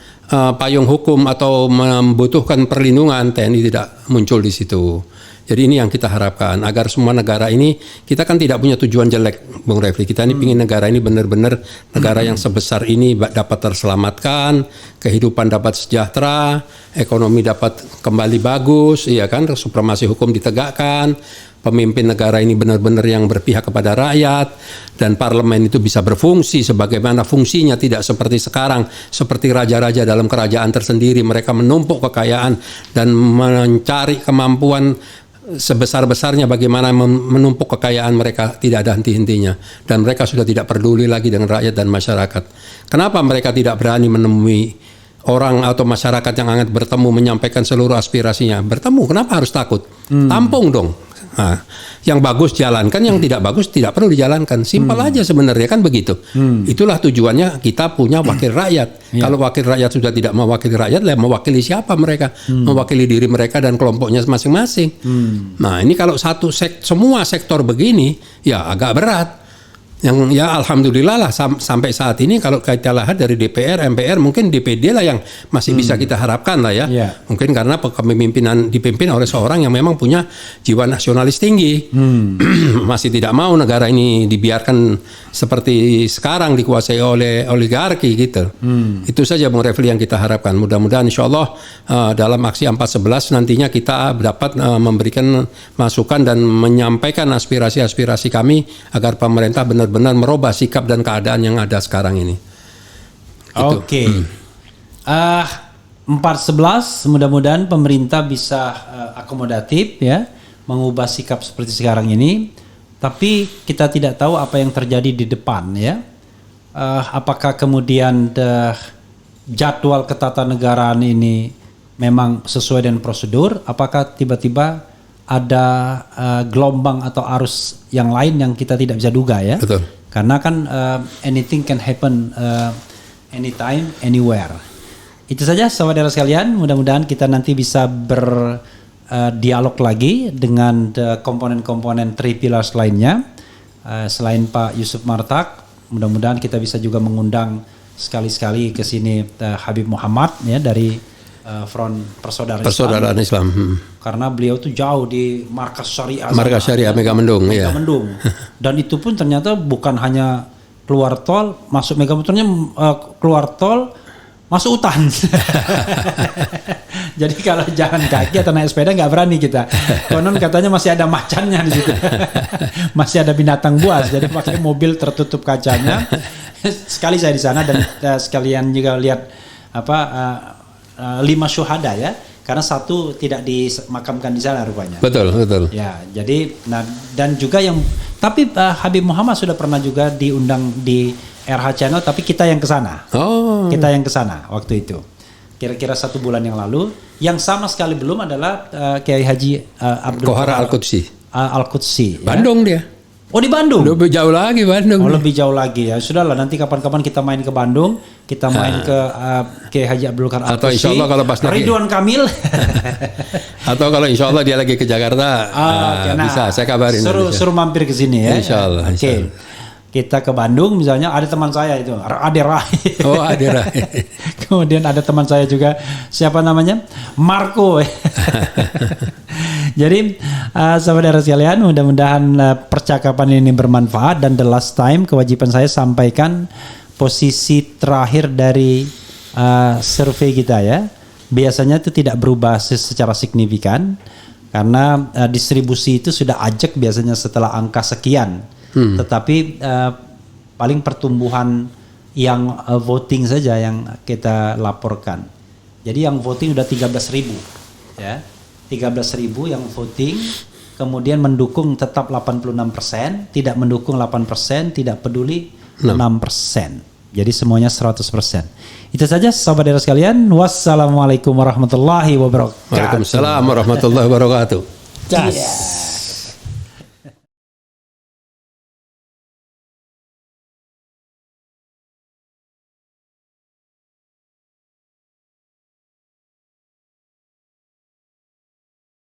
payung hukum atau membutuhkan perlindungan, TNI tidak muncul di situ. Jadi ini yang kita harapkan, agar semua negara ini, kita kan tidak punya tujuan jelek, Bung Refli. Kita ini ingin negara ini benar-benar negara yang sebesar ini dapat terselamatkan, kehidupan dapat sejahtera, ekonomi dapat kembali bagus, iya kan, supremasi hukum ditegakkan, pemimpin negara ini benar-benar yang berpihak kepada rakyat, dan parlemen itu bisa berfungsi sebagaimana fungsinya, tidak seperti sekarang, seperti raja-raja dalam kerajaan tersendiri, mereka menumpuk kekayaan dan mencari kemampuan sebesar-besarnya bagaimana menumpuk kekayaan mereka, tidak ada henti-hentinya, dan mereka sudah tidak peduli lagi dengan rakyat dan masyarakat. Kenapa mereka tidak berani menemui orang atau masyarakat yang akan bertemu menyampaikan seluruh aspirasinya? Bertemu, kenapa harus takut? Tampung dong. Nah, yang bagus jalankan, yang tidak bagus tidak perlu dijalankan. Simpel aja sebenarnya, kan begitu. Itulah tujuannya kita punya wakil rakyat. Kalau wakil rakyat sudah tidak mewakili rakyat, mewakili siapa mereka? Mewakili diri mereka dan kelompoknya masing-masing. Nah, ini kalau semua sektor begini, ya agak berat. Yang ya alhamdulillah lah sampai saat ini kalau kita lihat dari DPR, MPR, mungkin DPD lah yang masih bisa kita harapkan lah ya. Mungkin karena kepemimpinan dipimpin oleh seorang yang memang punya jiwa nasionalis tinggi. Masih tidak mau negara ini dibiarkan seperti sekarang dikuasai oleh oligarki gitu. Itu saja Bung Refli yang kita harapkan. Mudah-mudahan insya Allah dalam aksi 411 nantinya kita dapat memberikan masukan dan menyampaikan aspirasi-aspirasi kami agar pemerintah benar-benar merubah sikap dan keadaan yang ada sekarang ini. Gitu. Oke. 411 mudah-mudahan pemerintah bisa akomodatif ya, mengubah sikap seperti sekarang ini. Tapi kita tidak tahu apa yang terjadi di depan ya. Apakah kemudian jadwal ketatanegaraan ini memang sesuai dengan prosedur? Apakah tiba-tiba ada gelombang atau arus yang lain yang kita tidak bisa duga ya? Betul. Karena kan anything can happen anytime, anywhere. Itu saja saudara sekalian. Mudah-mudahan kita nanti bisa dialog lagi dengan komponen-komponen 3 pillars lainnya. Selain Pak Yusuf Martak, mudah-mudahan kita bisa juga mengundang sekali-sekali ke sini Habib Muhammad ya dari Front Persaudaraan Islam. Karena beliau tuh jauh di markas syariah. Markas syariah Megamendung, ya. Megamendung. Dan itu pun ternyata bukan hanya keluar tol, masuk Megamendungnya keluar tol, masuk hutan. Jadi kalau jalan kaki atau naik sepeda nggak berani kita. Konon katanya masih ada macannya di situ. Masih ada binatang buas. Jadi pakai mobil tertutup kacanya. Sekali saya di sana dan sekalian juga lihat 5 syuhada ya. Karena 1 tidak dimakamkan di sana rupanya. Betul. Ya, jadi dan juga tapi Habib Muhammad sudah pernah juga diundang di RH Channel, tapi kita yang ke sana. Kita yang ke sana waktu itu. Kira-kira 1 bulan yang lalu. Yang sama sekali belum adalah Kiai Haji Abdul Kohara Al-Qudsi. Ya? Bandung dia. Oh, di Bandung. Lebih jauh lagi Bandung. Oh, lebih jauh lagi ya. Sudahlah, nanti kapan-kapan kita main ke Bandung, kita main ke Kiai Haji Abdul Qadir Al-Qudsi. Atau insya Allah kalau pas Ridwan Kamil. Atau kalau insya Allah dia lagi ke Jakarta, bisa saya kabarin. Suruh mampir ke sini ya. Insya Allah. Oke. Kita ke Bandung misalnya, ada teman saya itu, Ade Rai. Oh, Ade Rai. Kemudian ada teman saya juga, siapa namanya? Marco. Jadi saudara sekalian, mudah-mudahan percakapan ini bermanfaat, dan the last time kewajiban saya sampaikan posisi terakhir dari survei kita ya. Biasanya itu tidak berubah secara signifikan karena distribusi itu sudah ajak biasanya setelah angka sekian. Tetapi paling pertumbuhan yang voting saja yang kita laporkan. Jadi yang voting udah 13.000 ya. 13.000 yang voting, kemudian mendukung tetap 86%, tidak mendukung 8%, tidak peduli 6%. Jadi semuanya 100%. Itu saja saudara sekalian. Wassalamualaikum warahmatullahi wabarakatuh. Waalaikumsalam warahmatullahi wabarakatuh. Yes.